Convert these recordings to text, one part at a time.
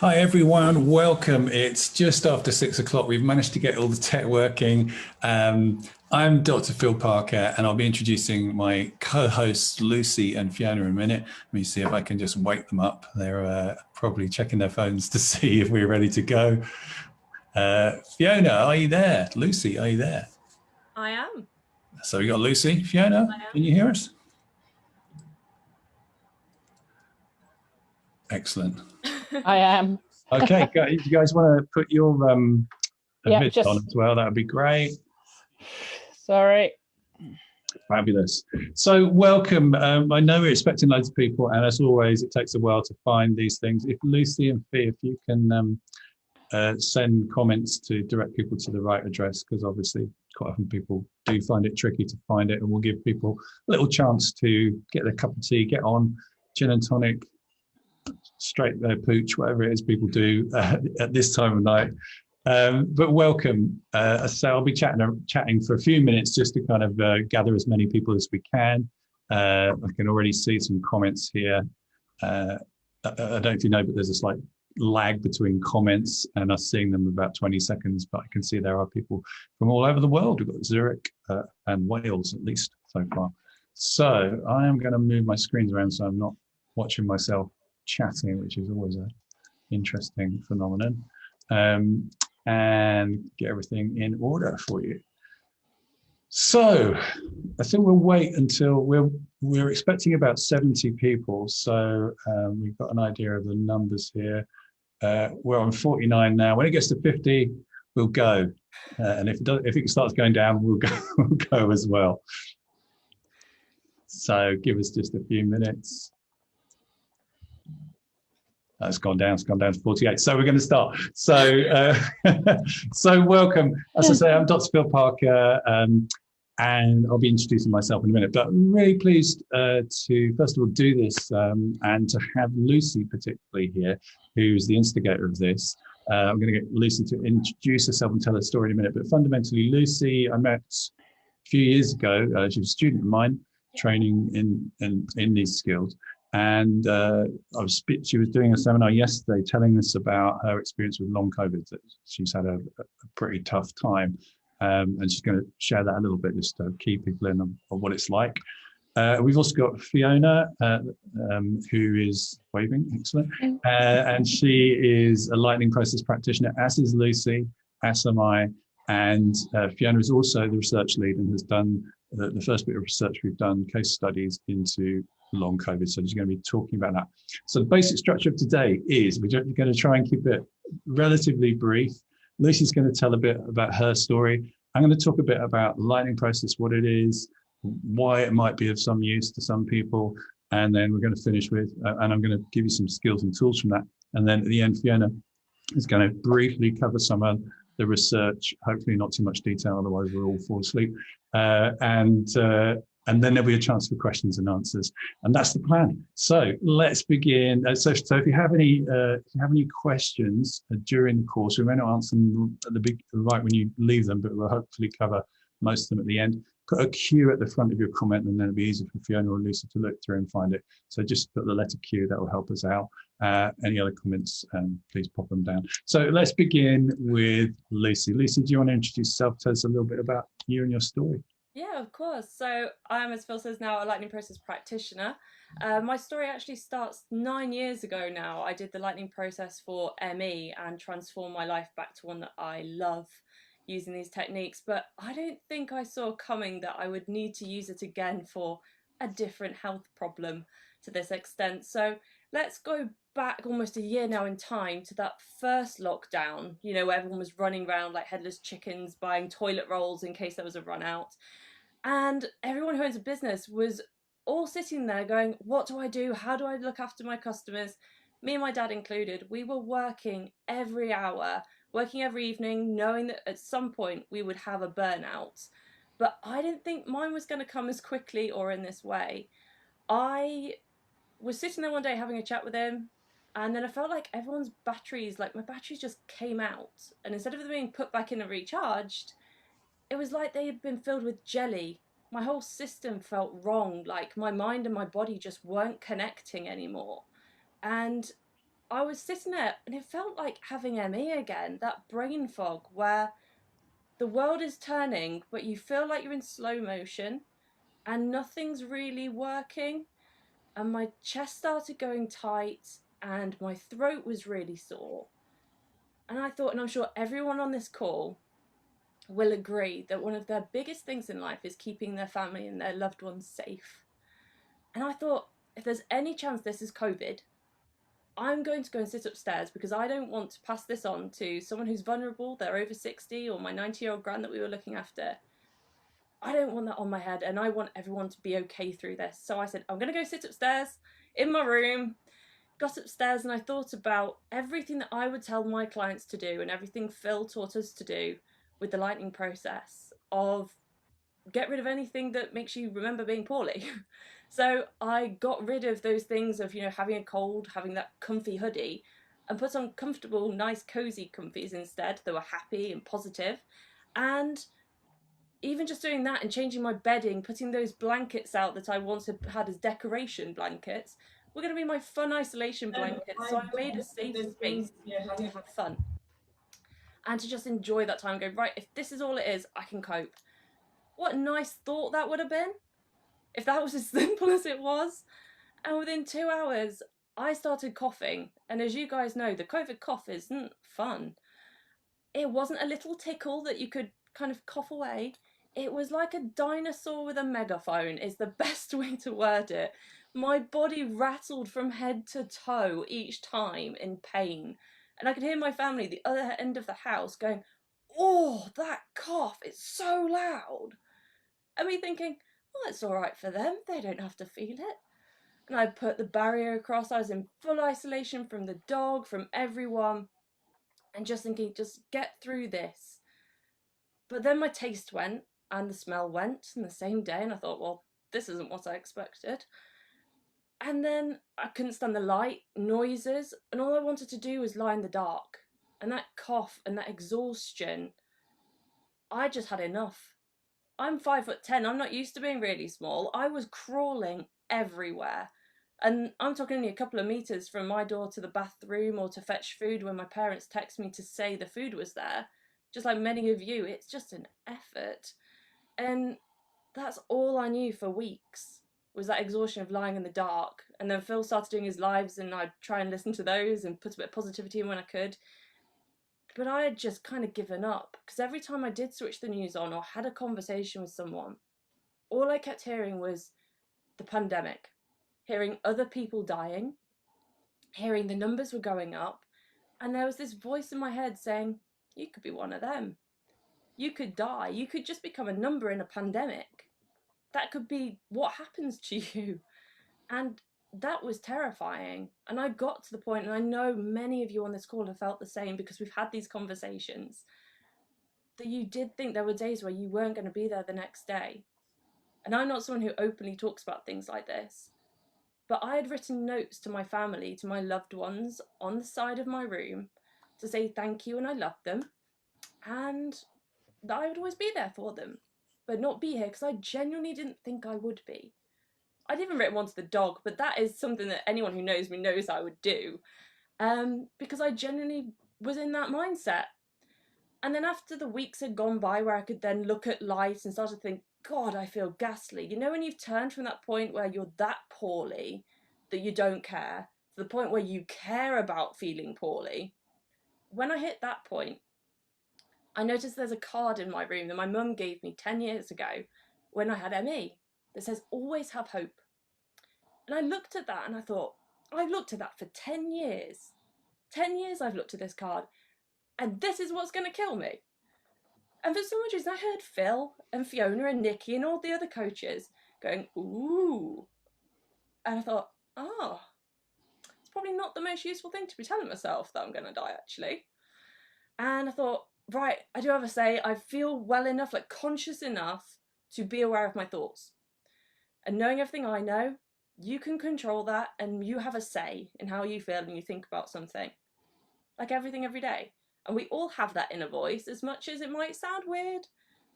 Hi everyone, welcome. It's just after 6 o'clock. We've managed to get all the tech working. I'm Dr. Phil Parker, and I'll be introducing my co-hosts Lucy and Fiona in a minute. Let me see if I can just wake them up. They're probably checking their phones to see if we're ready to go. Fiona, are you there? Lucy, are you there? I am. So we got Lucy. Fiona, can you hear us? Excellent. I am. Okay, guys, you guys want to put your Yeah, mids on as well? That would be great. Sorry. Fabulous. So, welcome. I know we're expecting loads of people, and as always, it takes a while to find these things. If Lucy and Fee, if you can send comments to direct people to the right address, because obviously, quite often people do find it tricky to find it, and we'll give people a little chance to get their cup of tea, get on gin and tonic, straight their pooch, whatever it is people do at this time of night. But welcome. So I'll be chatting for a few minutes just to kind of gather as many people as we can. I can already see some comments here. I don't know if you know, but there's a slight lag between comments and us seeing them about 20 seconds, but I can see there are people from all over the world. We've got Zurich and Wales, at least so far. So I am going to move my screens around so I'm not watching myself chatting, which is always an interesting phenomenon. And get everything in order for you. So I think we'll wait until we're expecting about 70 people. So we've got an idea of the numbers here. We're on 49 now. When it gets to 50, we'll go. And if it starts going down, we'll go as well. So give us just a few minutes. It's gone down to 48. So we're going to start. So, so welcome. As I say, I'm Dr. Phil Parker, and I'll be introducing myself in a minute. But I'm really pleased to, first of all, do this and to have Lucy particularly here, who's the instigator of this. I'm going to get Lucy to introduce herself and tell her story in a minute. But fundamentally, Lucy, I met a few years ago. She was a student of mine, training in these skills. And she was doing a seminar yesterday telling us about her experience with long COVID, that she's had a pretty tough time. And she's going to share that a little bit just to key people in on what it's like. We've also got Fiona, who is waving, excellent. And she is a lightning process practitioner, as is Lucy, as am I. And Fiona is also the research lead and has done the first bit of research we've done, case studies into long COVID. So she's going to be talking about that. So the basic structure of today is we're going to try and keep it relatively brief. Lucy's going to tell a bit about her story. I'm going to talk a bit about lightning process, what it is, why it might be of some use to some people. And then we're going to finish with, and I'm going to give you some skills and tools from that. And then at the end, Fiona is going to briefly cover some of the research, hopefully not too much detail, otherwise we'll all fall asleep. And then there'll be a chance for questions and answers, and that's the plan. So let's begin. So if you have any questions during the course, we may not answer them at right when you leave them, but we'll hopefully cover most of them at the end. Put a Q at the front of your comment, and then it'll be easy for Fiona or Lucy to look through and find it. So just put the letter Q, that will help us out. Any other comments, please pop them down. So let's begin with Lucy. Lucy, do you want to introduce yourself? Tell us a little bit about you and your story. Yeah, of course. So I am, as Phil says, now a lightning process practitioner. My story actually starts 9 years ago now. I did the lightning process for ME and transformed my life back to one that I love using these techniques. But I don't think I saw coming that I would need to use it again for a different health problem to this extent. So let's go back almost a year now in time to that first lockdown, where everyone was running around like headless chickens buying toilet rolls in case there was a run out. And everyone who owns a business was all sitting there going, what do I do? How do I look after my customers? Me and my dad included, we were working every hour, working every evening, knowing that at some point we would have a burnout. But I didn't think mine was going to come as quickly or in this way. I was sitting there one day having a chat with him, and then I felt like everyone's batteries, like my batteries just came out. And instead of them being put back in and recharged, it was like they had been filled with jelly. My whole system felt wrong, like my mind and my body just weren't connecting anymore. And I was sitting there and it felt like having ME again, that brain fog where the world is turning, but you feel like you're in slow motion and nothing's really working. And my chest started going tight and my throat was really sore. And I thought, and I'm sure everyone on this call will agree, that one of their biggest things in life is keeping their family and their loved ones safe. And I thought, if there's any chance this is COVID, I'm going to go and sit upstairs because I don't want to pass this on to someone who's vulnerable, they're over 60, or my 90-year-old gran that we were looking after. I don't want that on my head, and I want everyone to be okay through this. So I said, I'm going to go sit upstairs in my room. Got upstairs and I thought about everything that I would tell my clients to do and everything Phil taught us to do with the lightning process of get rid of anything that makes you remember being poorly. So I got rid of those things of, having a cold, having that comfy hoodie, and put on comfortable, nice, cozy comfies instead that were happy and positive. And even just doing that and changing my bedding, putting those blankets out that I once had as decoration blankets, were going to be my fun isolation blankets. So I made a safe space to have fun and to just enjoy that time and go, right, if this is all it is, I can cope. What a nice thought that would have been if that was as simple as it was. And within 2 hours, I started coughing. And as you guys know, the COVID cough isn't fun. It wasn't a little tickle that you could kind of cough away. It was like a dinosaur with a megaphone is the best way to word it. My body rattled from head to toe each time in pain. And I could hear my family at the other end of the house going, oh, that cough, it's so loud. And me thinking, well, it's all right for them. They don't have to feel it. And I put the barrier across. I was in full isolation from the dog, from everyone. And just thinking, just get through this. But then my taste went and the smell went in the same day. And I thought, well, this isn't what I expected. And then I couldn't stand the light, noises. And all I wanted to do was lie in the dark. And that cough and that exhaustion, I just had enough. I'm 5'10". I'm not used to being really small. I was crawling everywhere. And I'm talking only a couple of meters from my door to the bathroom or to fetch food when my parents text me to say the food was there. Just like many of you, it's just an effort. And that's all I knew for weeks, was that exhaustion of lying in the dark. And then Phil started doing his lives and I'd try and listen to those and put a bit of positivity in when I could. But I had just kind of given up, because every time I did switch the news on or had a conversation with someone, all I kept hearing was the pandemic, hearing other people dying, hearing the numbers were going up, and there was this voice in my head saying, you could be one of them. You could die. You could just become a number in a pandemic. That could be what happens to you. And that was terrifying. And I got to the point, and I know many of you on this call have felt the same because we've had these conversations, that you did think there were days where you weren't going to be there the next day. And I'm not someone who openly talks about things like this, but I had written notes to my family, to my loved ones on the side of my room to say thank you and I loved them, and that I would always be there for them, but not be here because I genuinely didn't think I would be. I'd even written one to the dog, but that is something that anyone who knows me knows I would do, because I genuinely was in that mindset. And then after the weeks had gone by where I could then look at light and start to think, God, I feel ghastly. You know, when you've turned from that point where you're that poorly that you don't care to the point where you care about feeling poorly. When I hit that point, I noticed there's a card in my room that my mum gave me 10 years ago when I had ME that says, always have hope. And I looked at that and I thought, I've looked at that for 10 years. 10 years I've looked at this card, and this is what's going to kill me. And for some reason, I heard Phil and Fiona and Nikki and all the other coaches going, ooh. And I thought, it's probably not the most useful thing to be telling myself that I'm going to die, actually. And I thought, right, I do have a say. I feel well enough, like conscious enough to be aware of my thoughts. And knowing everything I know, you can control that and you have a say in how you feel when you think about something. Like everything every day. And we all have that inner voice, as much as it might sound weird.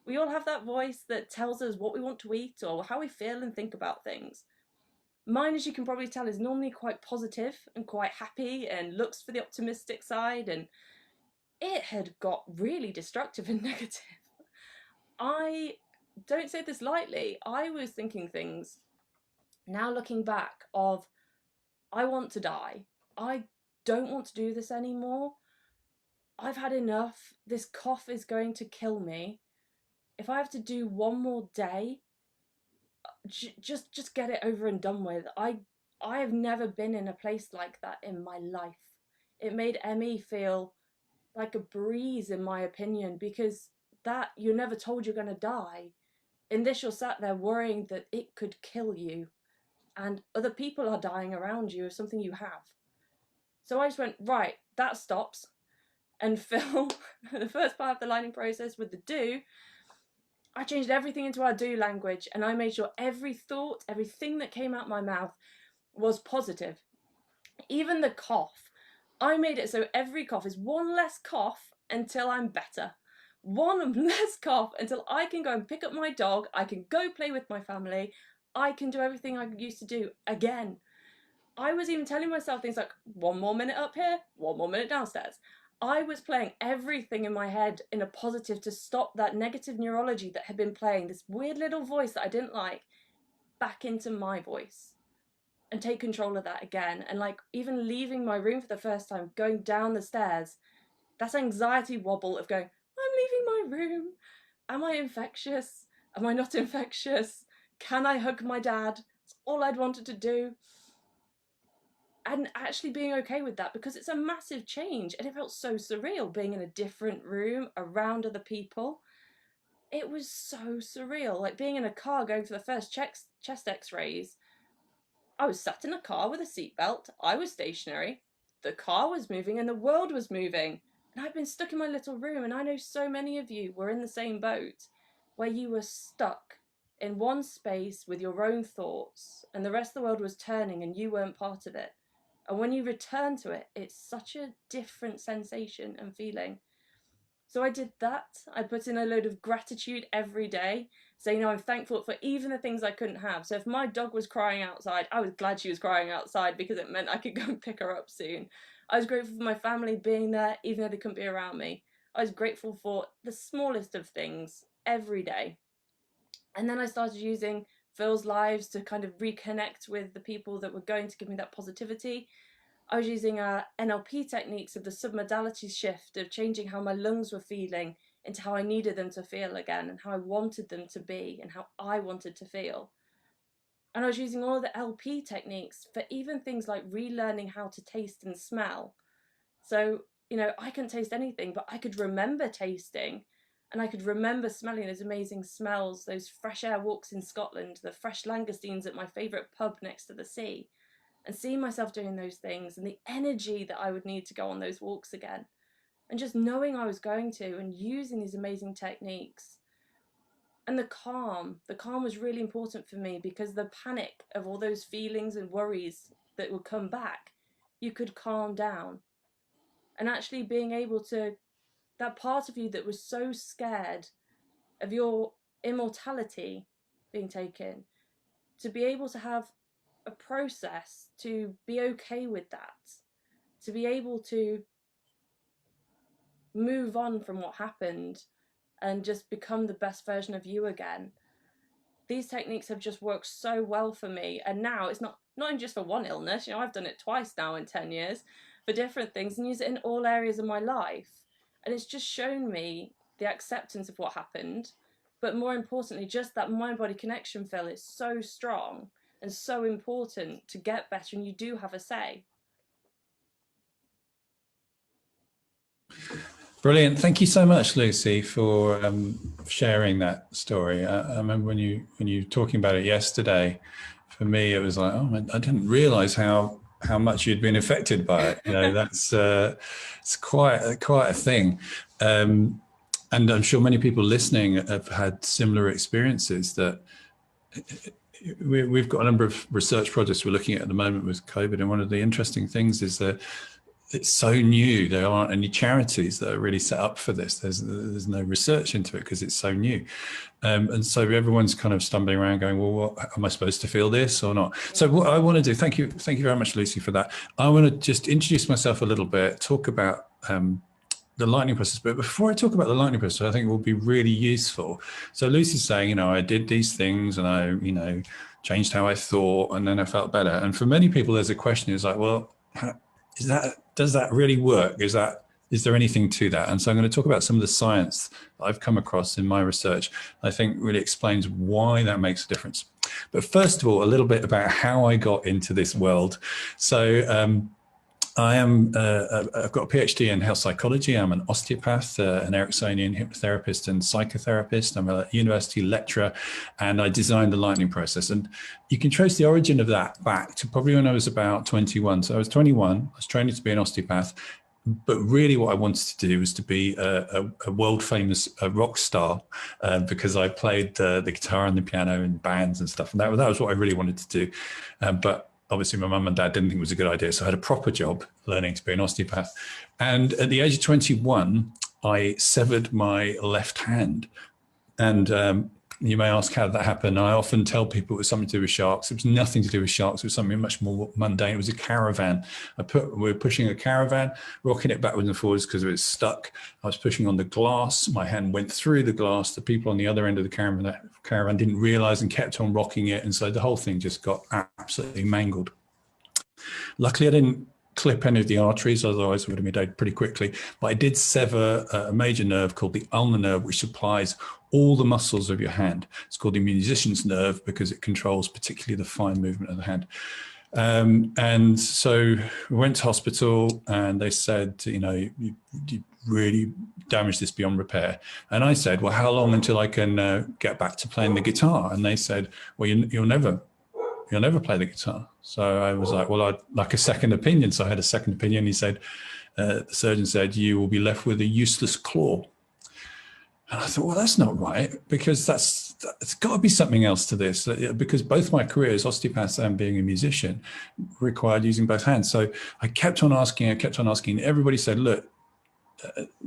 We all have that voice that tells us what we want to eat or how we feel and think about things. Mine, as you can probably tell, is normally quite positive and quite happy and looks for the optimistic side, and it had got really destructive and negative. I don't say this lightly. I was thinking things, now looking back, of I want to die. I don't want to do this anymore. I've had enough. This cough is going to kill me. If I have to do one more day, just get it over and done with. I have never been in a place like that in my life. It made ME feel like a breeze, in my opinion, because that you're never told you're going to die. In this, you're sat there worrying that it could kill you, and other people are dying around you of something you have. So I just went, right, that stops. And Phil, the first part of the lightning process with the do, I changed everything into our do language, and I made sure every thought, everything that came out my mouth was positive. Even the cough, I made it so every cough is one less cough until I'm better. One less cough until I can go and pick up my dog, I can go play with my family, I can do everything I used to do again. I was even telling myself things like, 1 more minute up here, 1 more minute downstairs. I was playing everything in my head in a positive to stop that negative neurology that had been playing, this weird little voice that I didn't like, back into my voice, and take control of that again. And like even leaving my room for the first time, going down the stairs, that's anxiety wobble of going, I'm leaving my room. Am I infectious? Am I not infectious? Can I hug my dad? It's all I'd wanted to do. And actually being okay with that, because it's a massive change, and it felt so surreal being in a different room around other people. It was so surreal, like being in a car going for the first chest x-rays. I was sat in a car with a seatbelt, I was stationary, the car was moving and the world was moving, and I've been stuck in my little room. And I know so many of you were in the same boat, where you were stuck in one space with your own thoughts, and the rest of the world was turning and you weren't part of it. And when you return to it, it's such a different sensation and feeling. So I did that. I put in a load of gratitude every day, saying, I'm thankful for even the things I couldn't have. So if my dog was crying outside, I was glad she was crying outside, because it meant I could go and pick her up soon. I was grateful for my family being there, even though they couldn't be around me. I was grateful for the smallest of things every day. And then I started using Phil's lives to kind of reconnect with the people that were going to give me that positivity. I was using NLP techniques of the submodality shift, of changing how my lungs were feeling into how I needed them to feel again, and how I wanted them to be, and how I wanted to feel. And I was using all of the LP techniques for even things like relearning how to taste and smell. So, I couldn't taste anything, but I could remember tasting. And I could remember smelling those amazing smells, those fresh air walks in Scotland, the fresh langoustines at my favourite pub next to the sea, and seeing myself doing those things, and the energy that I would need to go on those walks again. And just knowing I was going to, and using these amazing techniques. And the calm was really important for me, because the panic of all those feelings and worries that would come back, you could calm down. And actually being able to, that part of you that was so scared of your immortality being taken, to be able to have a process to be okay with that, to be able to move on from what happened and just become the best version of you again. These techniques have just worked so well for me. And now it's not even just for one illness. I've done it twice now in 10 years for different things, and use it in all areas of my life. And it's just shown me the acceptance of what happened, but more importantly, just that mind-body connection, Phil, is so strong and so important to get better, and you do have a say. Brilliant. Thank you so much, Lucy, for sharing that story. I remember when you were talking about it yesterday, for me, it was like, I didn't realize how much you'd been affected by it. That's it's quite a thing. And I'm sure many people listening have had similar experiences. That we've got a number of research projects we're looking at the moment with COVID, and one of the interesting things is that it's so new. There aren't any charities that are really set up for this. There's no research into it because it's so new. And so everyone's kind of stumbling around going, well, what, am I supposed to feel this or not? So what I want to do, thank you very much, Lucy, for that. I want to just introduce myself a little bit, talk about the lightning process. But before I talk about the lightning process, I think it will be really useful. So Lucy's saying, I did these things and I, changed how I thought, and then I felt better. And for many people, there's a question is like, well, does that really work? Is there anything to that? And so I'm going to talk about some of the science that I've come across in my research. I think really explains why that makes a difference. But first of all, a little bit about how I got into this world. So I've got a PhD in health psychology. I'm an osteopath, an Ericksonian hypnotherapist and psychotherapist. I'm a university lecturer, and I designed the lightning process. And you can trace the origin of that back to probably when I was about 21. So I was 21, I was training to be an osteopath, but really what I wanted to do was to be a world famous rock star because I played the guitar and the piano in bands and stuff. And that was what I really wanted to do. But obviously, my mum and dad didn't think it was a good idea. So I had a proper job learning to be an osteopath. And at the age of 21, I severed my left hand. And you may ask how that happened. I often tell people it was something to do with sharks. It was nothing to do with sharks. It was something much more mundane. It was a caravan. We were pushing a caravan, rocking it backwards and forwards because it was stuck. I was pushing on the glass. My hand went through the glass. The people on the other end of the caravan didn't realize and kept on rocking it. And so the whole thing just got absolutely mangled. Luckily, I didn't clip any of the arteries, otherwise it would have been dead pretty quickly. But I did sever a major nerve called the ulnar nerve, which supplies all the muscles of your hand. It's called the musician's nerve because it controls particularly the fine movement of the hand. And so we went to hospital and they said, you really damaged this beyond repair. And I said, well, how long until I can get back to playing the guitar? And they said, well, you'll never play the guitar. So I was like, well, I'd like a second opinion. So I had a second opinion. He said, the surgeon said, you will be left with a useless claw. And I thought, well, that's not right, because it's got to be something else to this, because both my careers, osteopath and being a musician, required using both hands. So I kept on asking. Everybody said, look,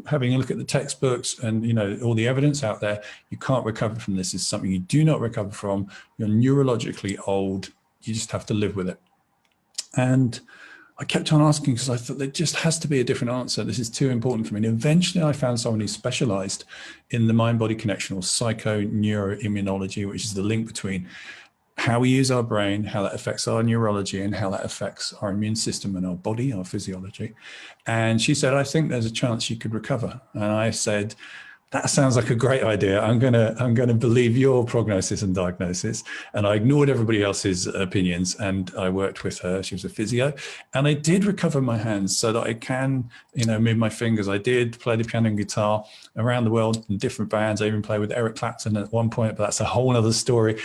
having a look at the textbooks and all the evidence out there, you can't recover from this. It's something you do not recover from. You're neurologically old. You just have to live with it. And I kept on asking because I thought there just has to be a different answer. This is too important for me. And eventually I found someone who specialized in the mind-body connection, or psychoneuroimmunology, which is the link between how we use our brain, how that affects our neurology, and how that affects our immune system and our body, our physiology. And she said, I think there's a chance you could recover. And I said, that sounds like a great idea. I'm gonna believe your prognosis and diagnosis. And I ignored everybody else's opinions, and I worked with her. She was a physio, and I did recover my hands so that I can, move my fingers. I did play the piano and guitar around the world in different bands. I even played with Eric Clapton at one point, but that's a whole other story.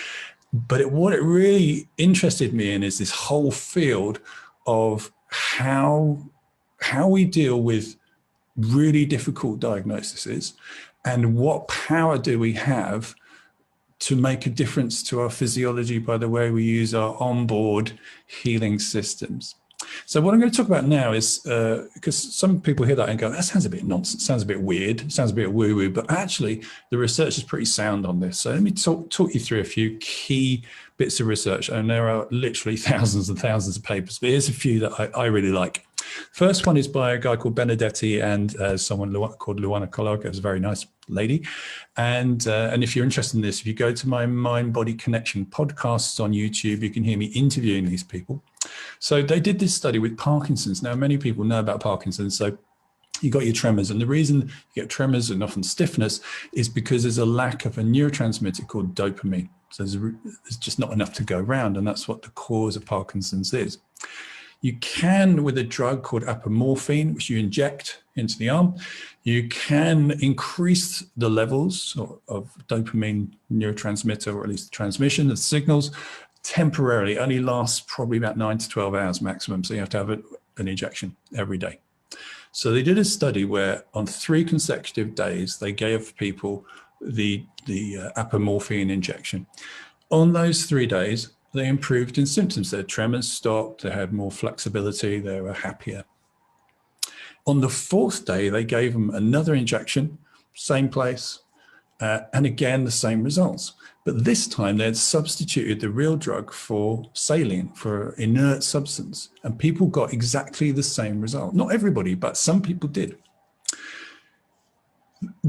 But what it really interested me in is this whole field of how we deal with really difficult diagnoses, and what power do we have to make a difference to our physiology by the way we use our onboard healing systems. So what I'm going to talk about now is, because some people hear that and go, that sounds a bit nonsense, sounds a bit weird, sounds a bit woo-woo, but actually the research is pretty sound on this. So let me talk you through a few key bits of research, and there are literally thousands and thousands of papers, but here's a few that I really like. First one is by a guy called Benedetti and someone called Luana Collog. It was a very nice lady. And if you're interested in this, if you go to my Mind Body Connection podcasts on YouTube, you can hear me interviewing these people. So they did this study with Parkinson's. Now, many people know about Parkinson's. So you got your tremors. And the reason you get tremors and often stiffness is because there's a lack of a neurotransmitter called dopamine. So there's just not enough to go around. And that's what the cause of Parkinson's is. You can, with a drug called apomorphine, which you inject into the arm, you can increase the levels of dopamine neurotransmitter, or at least the transmission, the signals, temporarily. It only lasts probably about 9 to 12 hours maximum. So you have to have an injection every day. So they did a study where on 3 consecutive days, they gave people the apomorphine injection. On those 3 days, they improved in symptoms. Their tremors stopped, they had more flexibility, they were happier. On the fourth day, they gave them another injection, same place, and again, the same results. But this time they had substituted the real drug for saline, for inert substance, and people got exactly the same result. Not everybody, but some people did.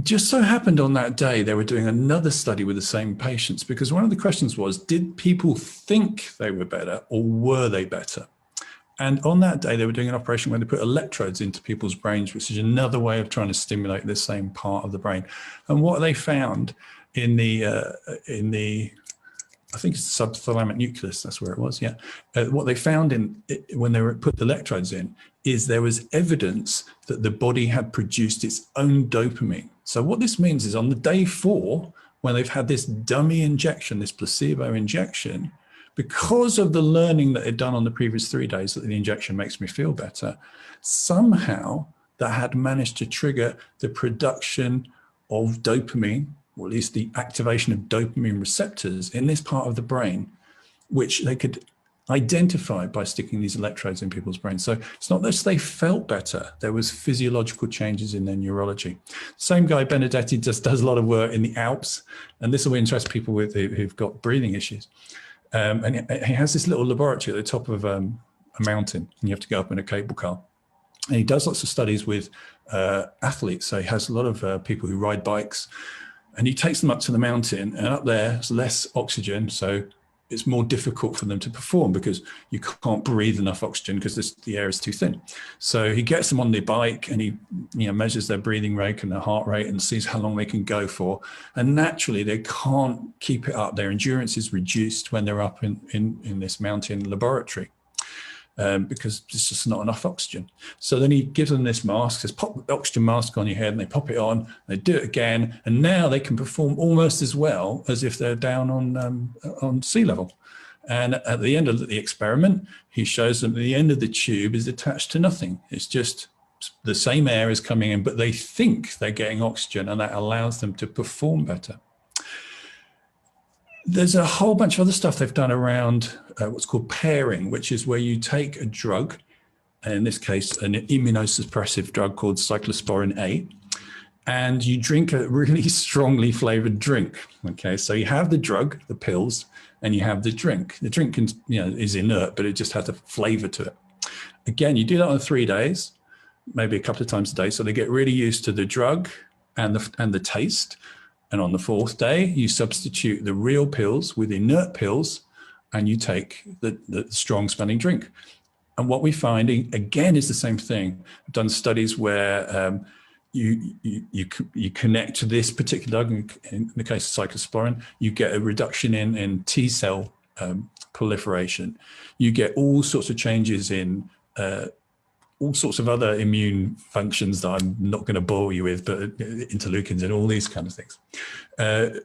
Just so happened on that day, they were doing another study with the same patients, because one of the questions was, did people think they were better or were they better? And on that day, they were doing an operation where they put electrodes into people's brains, which is another way of trying to stimulate the same part of the brain. And what they found in the I think it's the subthalamic nucleus, that's where it was, yeah. What they found when they put the electrodes in is there was evidence that the body had produced its own dopamine. So what this means is on the day 4, when they've had this dummy injection, this placebo injection, because of the learning that they'd done on the previous 3 days that the injection makes me feel better, somehow that had managed to trigger the production of dopamine, or at least the activation of dopamine receptors in this part of the brain, which they could identify by sticking these electrodes in people's brains. So it's not that they felt better, there was physiological changes in their neurology. Same guy, Benedetti, just does a lot of work in the Alps, and this will interest people who've got breathing issues. And he has this little laboratory at the top of a mountain, and you have to go up in a cable car. And he does lots of studies with athletes. So he has a lot of people who ride bikes, and he takes them up to the mountain, and up there there's less oxygen, so it's more difficult for them to perform because you can't breathe enough oxygen because the air is too thin. So he gets them on the bike, and he measures their breathing rate and their heart rate and sees how long they can go for. And naturally, they can't keep it up. Their endurance is reduced when they're up in this mountain laboratory. Because there's just not enough oxygen. So then he gives them this mask, says, pop the oxygen mask on your head, and they pop it on, they do it again, and now they can perform almost as well as if they're down on sea level. And at the end of the experiment, he shows them the end of the tube is attached to nothing. It's just the same air is coming in, but they think they're getting oxygen, and that allows them to perform better. There's a whole bunch of other stuff they've done around what's called pairing, which is where you take a drug, in this case, an immunosuppressive drug called cyclosporin A, and you drink a really strongly flavored drink. Okay, so you have the drug, the pills, and you have the drink. The drink can, is inert, but it just has a flavor to it. Again, you do that on 3 days, maybe a couple of times a day, so they get really used to the drug and the taste. And on the 4th day, you substitute the real pills with inert pills, and you take the strong smelling drink. And what we find, again, is the same thing. I've done studies where you connect to this particular drug, in the case of cyclosporin, you get a reduction in T cell proliferation. You get all sorts of changes in all sorts of other immune functions that I'm not going to bore you with, but interleukins and all these kind of things.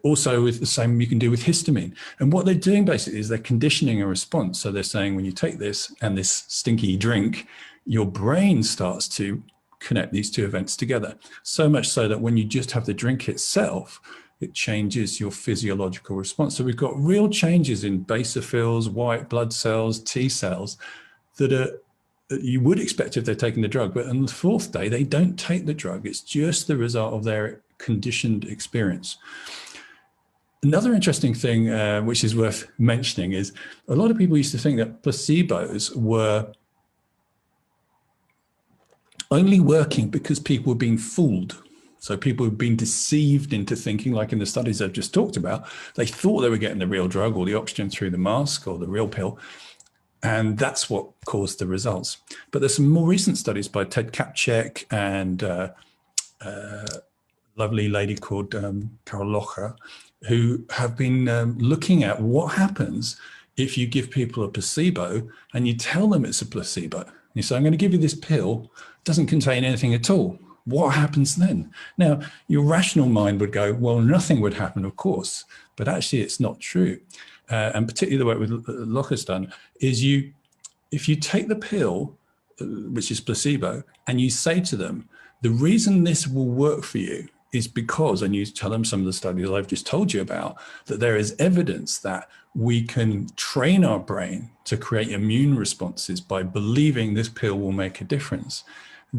Also, with the same you can do with histamine. And what they're doing basically is they're conditioning a response. So they're saying when you take this and this stinky drink, your brain starts to connect these two events together. So much so that when you just have the drink itself, it changes your physiological response. So we've got real changes in basophils, white blood cells, T cells that you would expect if they're taking the drug, but on the 4th day, they don't take the drug. It's just the result of their conditioned experience. Another interesting thing, which is worth mentioning, is a lot of people used to think that placebos were only working because people were being fooled. So people have been deceived into thinking, like in the studies I've just talked about, they thought they were getting the real drug or the oxygen through the mask or the real pill. And that's what caused the results. But there's some more recent studies by Ted Kapchek and a lovely lady called Carol Locher, who have been looking at what happens if you give people a placebo and you tell them it's a placebo. You say, I'm going to give you this pill, it doesn't contain anything at all. What happens then? Now, your rational mind would go, well, nothing would happen, of course, but actually it's not true. And particularly the way Locher's done is if you take the pill, which is placebo, and you say to them, the reason this will work for you is because, and you tell them some of the studies I've just told you about, that there is evidence that we can train our brain to create immune responses by believing this pill will make a difference.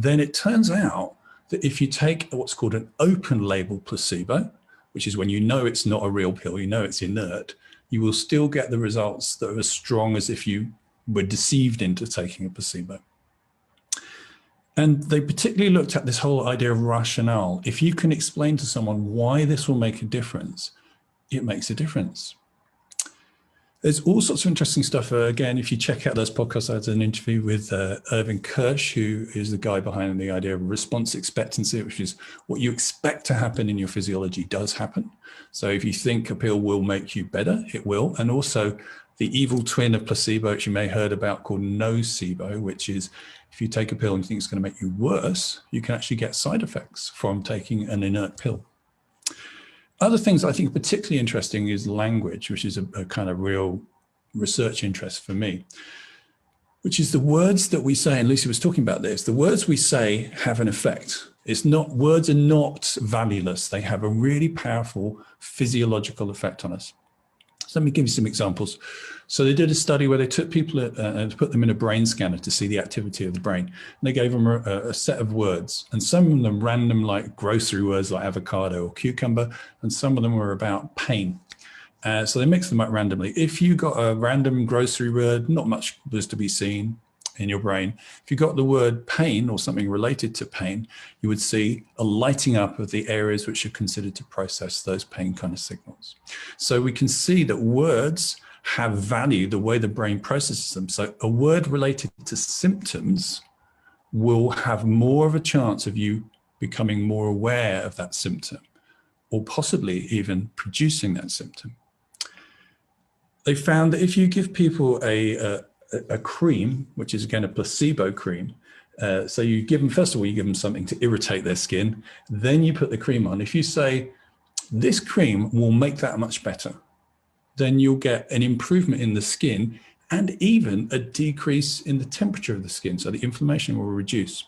then it turns out that if you take what's called an open label placebo, which is when you know it's not a real pill, you know it's inert, you will still get the results that are as strong as if you were deceived into taking a placebo. And they particularly looked at this whole idea of rationale. If you can explain to someone why this will make a difference, it makes a difference. There's all sorts of interesting stuff. Again, if you check out those podcasts, I had an interview with Irving Kirsch, who is the guy behind the idea of response expectancy, which is what you expect to happen in your physiology does happen. So if you think a pill will make you better, it will. And also the evil twin of placebo, which you may have heard about, called nocebo, which is if you take a pill and you think it's going to make you worse, you can actually get side effects from taking an inert pill. Other things I think particularly interesting is language, which is a kind of real research interest for me, which is the words that we say, and Lucy was talking about this, the words we say have an effect. It's not, words are not valueless. They have a really powerful physiological effect on us. So let me give you some examples. So they did a study where they took people and put them in a brain scanner to see the activity of the brain. And they gave them a set of words, and some of them random, like grocery words like avocado or cucumber, and some of them were about pain. So they mixed them up randomly. If you got a random grocery word, not much was to be seen in your brain. If you got the word pain or something related to pain, you would see a lighting up of the areas which are considered to process those pain kind of signals. So we can see that words have value the way the brain processes them. So a word related to symptoms will have more of a chance of you becoming more aware of that symptom, or possibly even producing that symptom. They found that if you give people a cream, which is again a placebo cream, so you give them, first of all, you give them something to irritate their skin, then you put the cream on. If you say, this cream will make that much better, then you'll get an improvement in the skin and even a decrease in the temperature of the skin, so the inflammation will reduce.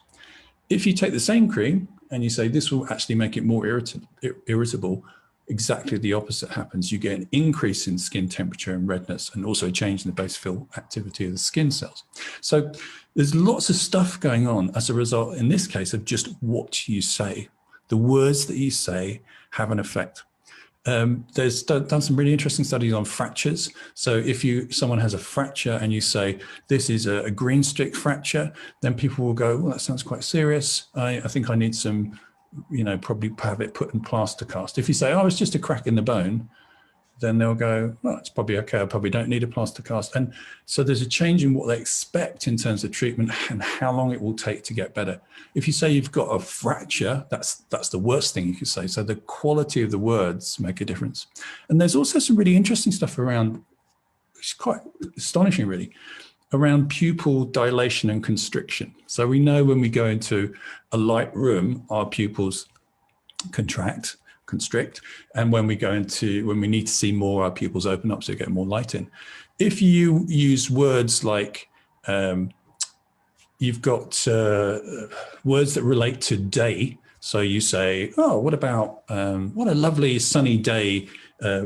If you take the same cream and you say this will actually make it more irritable, exactly the opposite happens. You get an increase in skin temperature and redness, and also a change in the basophil activity of the skin cells. So there's lots of stuff going on as a result, in this case, of just what you say. The words that you say have an effect. There's done some really interesting studies on fractures. So if someone has a fracture and you say, this is a green stick fracture, then people will go, well, that sounds quite serious. I think I need some, probably have it put in plaster cast. If you say, oh, it's just a crack in the bone, then they'll go, well, it's probably okay. I probably don't need a plaster cast. And so there's a change in what they expect in terms of treatment and how long it will take to get better. If you say you've got a fracture, that's the worst thing you could say. So the quality of the words make a difference. And there's also some really interesting stuff around, it's quite astonishing really, around pupil dilation and constriction. So we know when we go into a light room, our pupils constrict, and when we need to see more, our pupils open up so get more light in. If you use words like you've got words that relate to day, so you say, oh, what about what a lovely sunny day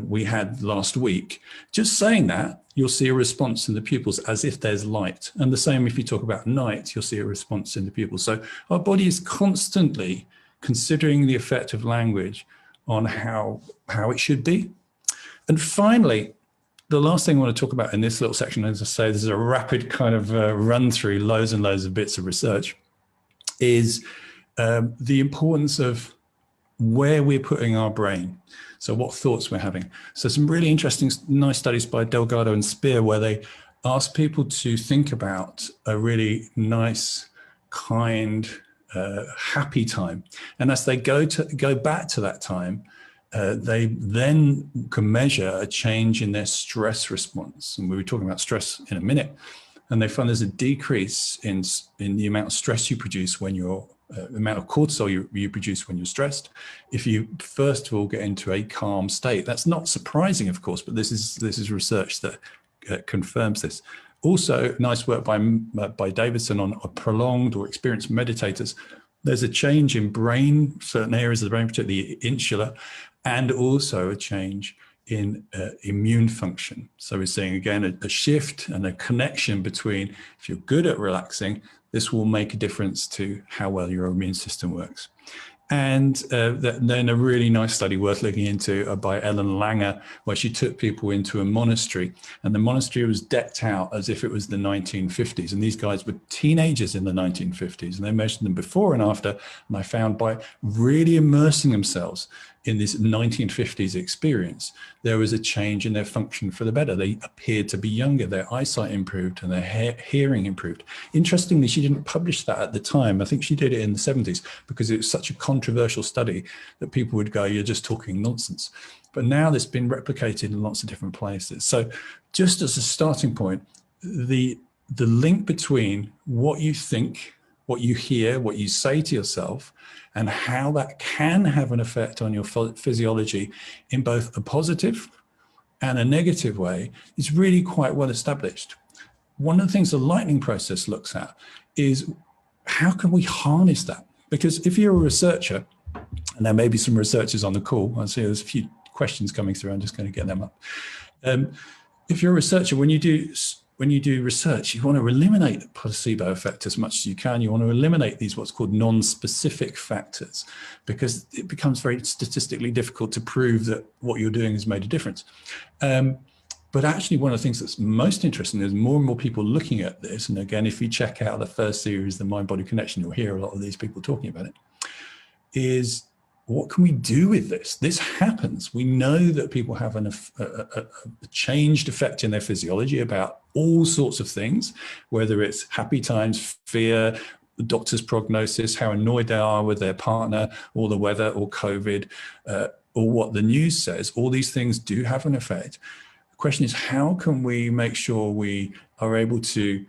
we had last week. Just saying that, you'll see a response in the pupils as if there's light. And the same if you talk about night, you'll see a response in the pupils. So our body is constantly considering the effect of language on how it should be. And finally, the last thing I want to talk about in this little section, as I say, this is a rapid kind of run through loads and loads of bits of research, is the importance of where we're putting our brain. So what thoughts we're having. So some really interesting, nice studies by Delgado and Spear, where they ask people to think about a really nice, kind, happy time. And as they go back to that time, they then can measure a change in their stress response. And we'll be talking about stress in a minute. And they find there's a decrease in the amount of stress you produce when you're, the amount of cortisol you produce when you're stressed. If you first of all get into a calm state, that's not surprising, of course, but this is research that confirms this. Also, nice work by Davidson on prolonged or experienced meditators. There's a change in certain areas of the brain, particularly insula, and also a change in immune function. So we're seeing again a shift and a connection between, if you're good at relaxing, this will make a difference to how well your immune system works. And then a really nice study worth looking into by Ellen Langer, where she took people into a monastery, and the monastery was decked out as if it was the 1950s. And these guys were teenagers in the 1950s, and they measured them before and after. And I found by really immersing themselves in this 1950s experience, there was a change in their function for the better. They appeared to be younger, their eyesight improved and their hearing improved. Interestingly, she didn't publish that at the time. I think she did it in the 70s because it was such a controversial study that people would go, you're just talking nonsense. But now this has been replicated in lots of different places. So just as a starting point, the link between what you think, what you hear, what you say to yourself, and how that can have an effect on your physiology in both a positive and a negative way is really quite well established. One of the things the lightning process looks at is how can we harness that? Because if you're a researcher, and there may be some researchers on the call, I see there's a few questions coming through, I'm just going to get them up. If you're a researcher, when you do research, you want to eliminate the placebo effect as much as you can. You want to eliminate these what's called non-specific factors, because it becomes very statistically difficult to prove that what you're doing has made a difference. But actually, one of the things that's most interesting is more and more people looking at this. And again, if you check out the first series, The Mind-Body Connection, you'll hear a lot of these people talking about it, is what can we do with this? This happens. We know that people have a changed effect in their physiology about all sorts of things, whether it's happy times, fear, the doctor's prognosis, how annoyed they are with their partner, or the weather, or COVID, or what the news says. All these things do have an effect. The question is, how can we make sure we are able to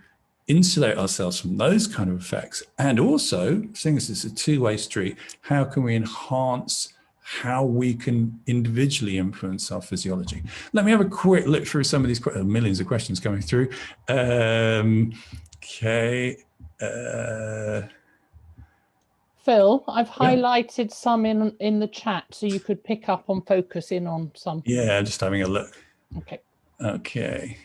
insulate ourselves from those kind of effects? And also, seeing as it's a two-way street, how can we enhance how we can individually influence our physiology? Let me have a quick look through some of these millions of questions coming through. Okay. Phil, I've highlighted some in the chat so you could pick up on focus in on some. Yeah, just having a look. Okay.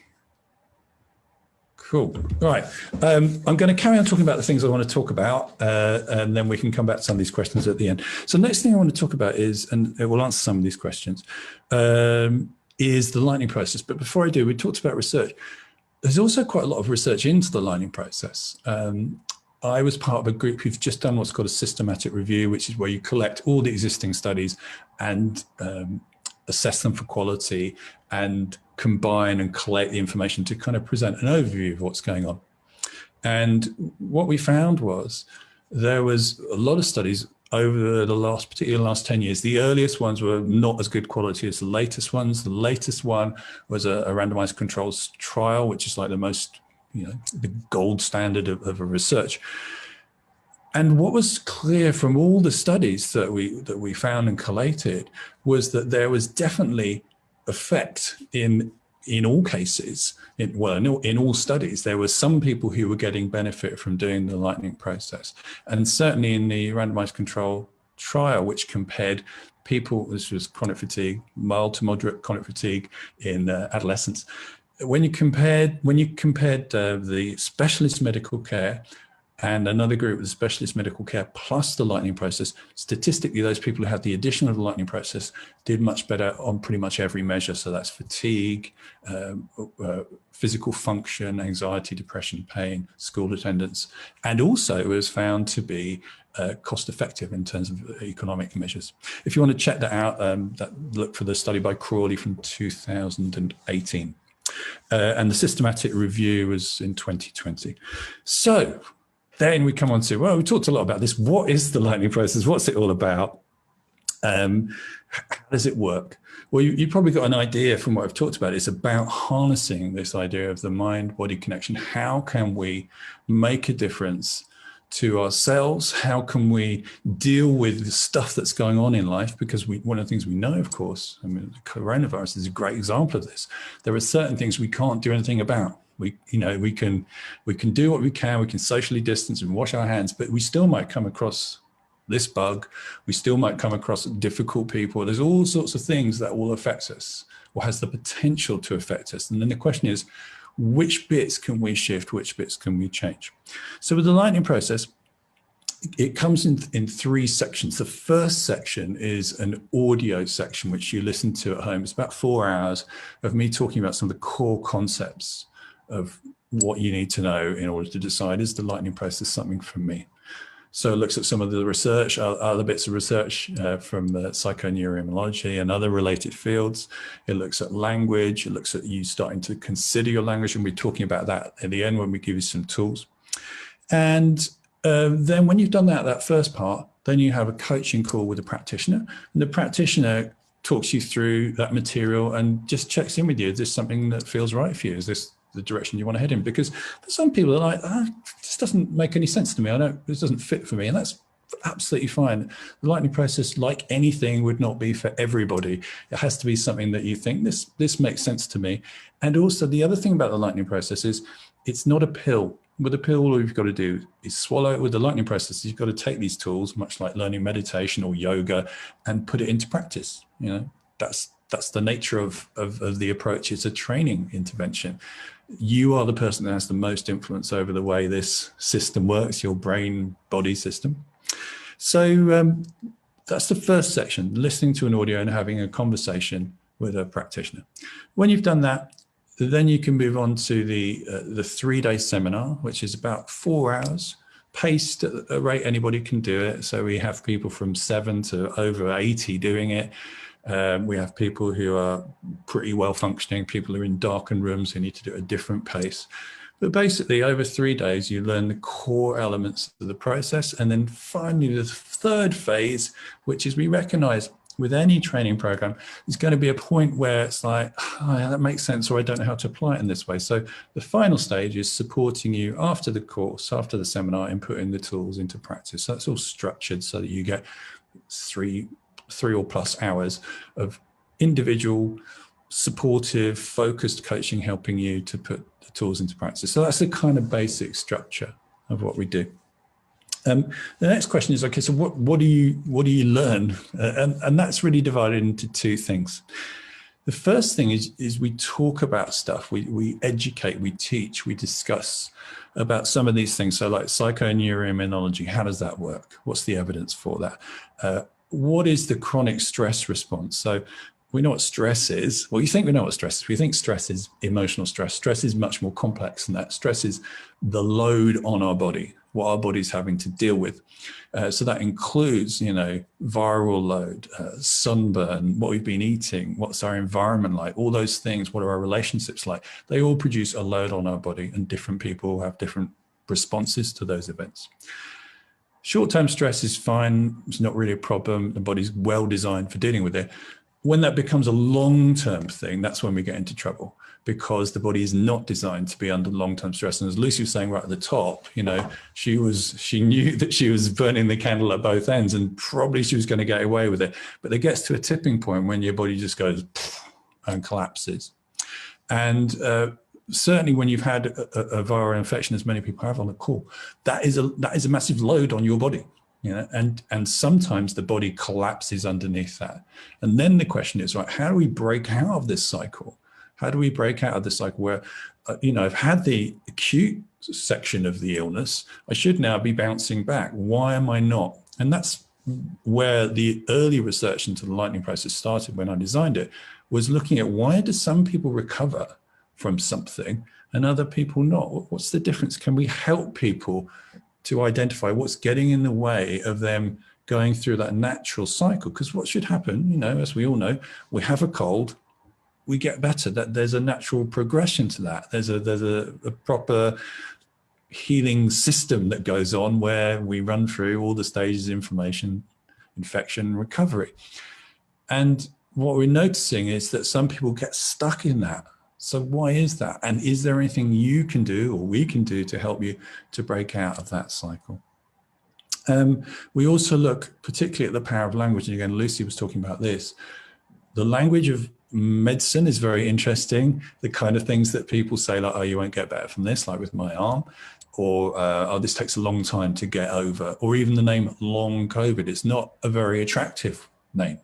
Cool. Right. I'm going to carry on talking about the things I want to talk about, and then we can come back to some of these questions at the end. So the next thing I want to talk about is, and it will answer some of these questions, is the lightning process. But before I do, we talked about research. There's also quite a lot of research into the lightning process. I was part of a group who've just done what's called a systematic review, which is where you collect all the existing studies and assess them for quality and combine and collate the information to kind of present an overview of what's going on. And what we found was there was a lot of studies over the particularly last 10 years. The earliest ones were not as good quality as the latest ones. The latest one was a randomized controls trial, which is like the most, the gold standard of a research. And what was clear from all the studies that we found and collated was that there was definitely effect in all cases. In all studies, there were some people who were getting benefit from doing the lightning process, and certainly in the randomized control trial, which compared people, this was chronic fatigue, mild to moderate chronic fatigue in adolescents. When you compared the specialist medical care and another group with specialist medical care plus the lightning process, statistically, those people who had the addition of the lightning process did much better on pretty much every measure. So that's fatigue, physical function, anxiety, depression, pain, school attendance. And also it was found to be cost effective in terms of economic measures. If you want to check that out, look for the study by Crawley from 2018. And the systematic review was in 2020. So then we come on to, well, we talked a lot about this. What is the lightning process? What's it all about? How does it work? Well, you probably got an idea from what I've talked about. It's about harnessing this idea of the mind-body connection. How can we make a difference to ourselves? How can we deal with the stuff that's going on in life? Because one of the things we know, of course, I mean, the coronavirus is a great example of this. There are certain things we can't do anything about. We can do what we can socially distance and wash our hands, but we still might come across this bug. We still might come across difficult people. There's all sorts of things that will affect us or has the potential to affect us. And then the question is, which bits can we shift? Which bits can we change? So with the lightning process, it comes in three sections. The first section is an audio section, which you listen to at home. It's about 4 hours of me talking about some of the core concepts of what you need to know in order to decide, is the lightning process something for me? So it looks at some of the research, other bits of research from psychoneuroimmunology and other related fields. It looks at language. It looks at you starting to consider your language. And we're talking about that at the end when we give you some tools. And then when you've done that first part, then you have a coaching call with a practitioner. And the practitioner talks you through that material and just checks in with you. Is this something that feels right for you? Is this the direction you want to head in? Because there's some people that are like, this doesn't make any sense to me. This doesn't fit for me. And that's absolutely fine. The lightning process, like anything, would not be for everybody. It has to be something that you think, this makes sense to me. And also the other thing about the lightning process is it's not a pill. With a pill, all you've got to do is swallow it. With the lightning process, you've got to take these tools, much like learning meditation or yoga, and put it into practice. You know, that's the nature of the approach. It's a training intervention. You are the person that has the most influence over the way this system works, your brain-body system. So that's the first section, listening to an audio and having a conversation with a practitioner. When you've done that, then you can move on to the 3-day seminar, which is about 4 hours, paced at a rate anybody can do it. So we have people from 7 to over 80 doing it. We have people who are pretty well functioning, people who are in darkened rooms who need to do a different pace. But basically, over 3 days, you learn the core elements of the process. And then finally, the third phase, which is we recognize with any training program, there's going to be a point where it's like, oh, yeah, that makes sense, or I don't know how to apply it in this way. So the final stage is supporting you after the course, after the seminar, and putting the tools into practice. So that's all structured so that you get three or plus hours of individual, supportive, focused coaching, helping you to put the tools into practice. So that's the kind of basic structure of what we do. The next question is, okay, so what do you learn? And that's really divided into two things. The first thing is we talk about stuff, we educate, we teach, we discuss about some of these things. So like psychoneuroimmunology, how does that work? What's the evidence for that? What is the chronic stress response? So we know what stress is. Well, you think we know what stress is. We think stress is emotional stress. Stress is much more complex than that. Stress is the load on our body, what our body's having to deal with. So that includes, viral load, sunburn, what we've been eating, what's our environment like, all those things, what are our relationships like? They all produce a load on our body, and different people have different responses to those events. Short-term stress is fine. It's not really a problem. The body's well designed for dealing with it. When that becomes a long-term thing, that's when we get into trouble, because the body is not designed to be under long-term stress. And as Lucy was saying right at the top, she knew that she was burning the candle at both ends, and probably she was going to get away with it. But it gets to a tipping point when your body just goes and collapses. And certainly when you've had a viral infection, as many people have on the call, that is a massive load on your body. And sometimes the body collapses underneath that. And then the question is, right, how do we break out of this cycle? How do we break out of this cycle where, I've had the acute section of the illness, I should now be bouncing back. Why am I not? And that's where the early research into the lightning process started when I designed it, was looking at why do some people recover from something and other people not? What's the difference? Can we help people to identify what's getting in the way of them going through that natural cycle? Because what should happen, as we all know, we have a cold, we get better. That there's a natural progression to that. There's a proper healing system that goes on where we run through all the stages of inflammation, infection, recovery. And what we're noticing is that some people get stuck in that. So why is that? And is there anything you can do or we can do to help you to break out of that cycle? We also look particularly at the power of language. And again, Lucy was talking about this. The language of medicine is very interesting. The kind of things that people say, like, oh, you won't get better from this, like with my arm, or oh, this takes a long time to get over, or even the name long COVID. It's not a very attractive name.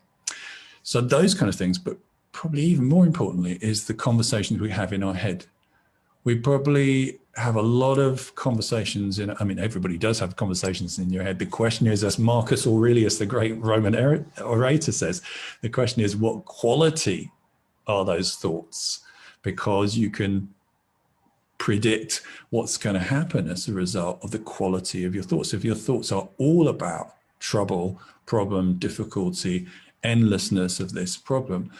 So those kind of things, but probably even more importantly is the conversations we have in our head. We probably have a lot of conversations I mean, everybody does have conversations in your head. The question is, as Marcus Aurelius, the great Roman orator, says, the question is, what quality are those thoughts? Because you can predict what's going to happen as a result of the quality of your thoughts. If your thoughts are all about trouble, problem, difficulty, endlessness of this problem,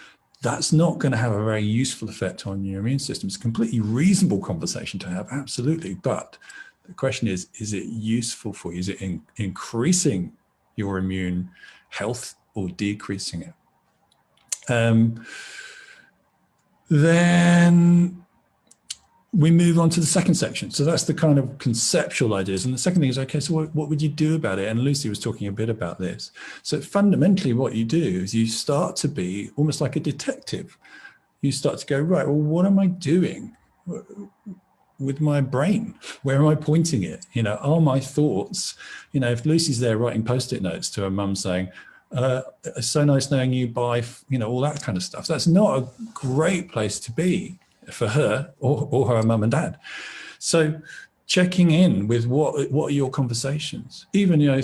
that's not going to have a very useful effect on your immune system. It's a completely reasonable conversation to have, absolutely. But the question is it useful for you? Is it increasing your immune health or decreasing it? Then we move on to the second section. So that's the kind of conceptual ideas. And the second thing is, okay, so what would you do about it? And Lucy was talking a bit about this. So fundamentally what you do is you start to be almost like a detective. You start to go, right, well, what am I doing with my brain? Where am I pointing it? You know, are my thoughts, you know, if Lucy's there writing Post-it notes to her mum saying, it's so nice knowing you, bye, you know, all that kind of stuff. That's not a great place to be for her or her mum and dad. So checking in with what are your conversations, even, you know,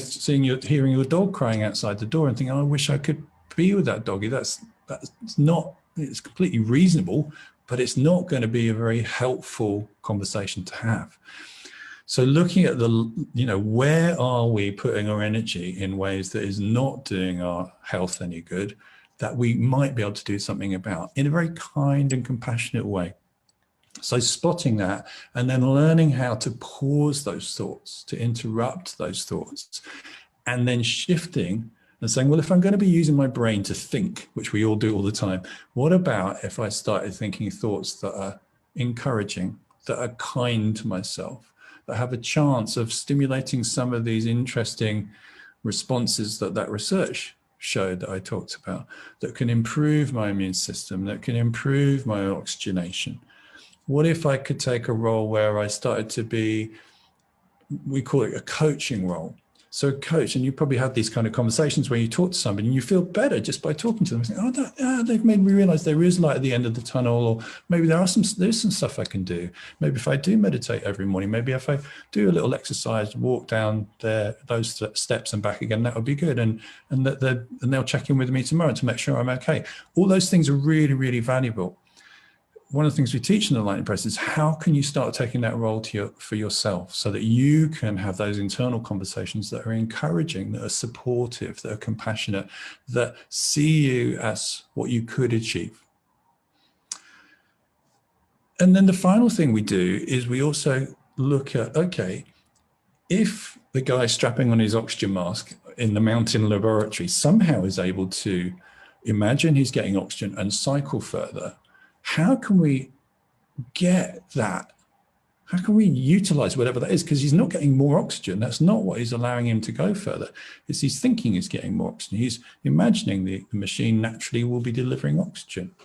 hearing your dog crying outside the door and thinking, oh, I wish I could be with that doggy. That's not, it's completely reasonable, but it's not going to be a very helpful conversation to have. So looking at you know, where are we putting our energy in ways that is not doing our health any good, that we might be able to do something about in a very kind and compassionate way. So spotting that and then learning how to pause those thoughts, to interrupt those thoughts, and then shifting and saying, well, if I'm going to be using my brain to think, which we all do all the time, what about if I started thinking thoughts that are encouraging, that are kind to myself, that have a chance of stimulating some of these interesting responses that research showed that I talked about, that can improve my immune system, that can improve my oxygenation. What if I could take a role where I started to be, we call it a coaching role. So a coach, and you probably have these kind of conversations where you talk to somebody and you feel better just by talking to them. Think, they've made me realize there is light at the end of the tunnel, or maybe there's some stuff I can do. Maybe if I do meditate every morning, maybe if I do a little exercise, walk down there, those steps and back again, that would be good. And they'll check in with me tomorrow to make sure I'm okay. All those things are really, really valuable. One of the things we teach in the lightning process is how can you start taking that role for yourself so that you can have those internal conversations that are encouraging, that are supportive, that are compassionate, that see you as what you could achieve. And then the final thing we do is we also look at, okay, if the guy strapping on his oxygen mask in the mountain laboratory somehow is able to imagine he's getting oxygen and cycle further, how can we get that? How can we utilize whatever that is? Because he's not getting more oxygen. That's not what is allowing him to go further. It's he's thinking he's getting more oxygen. He's imagining the machine naturally will be delivering oxygen.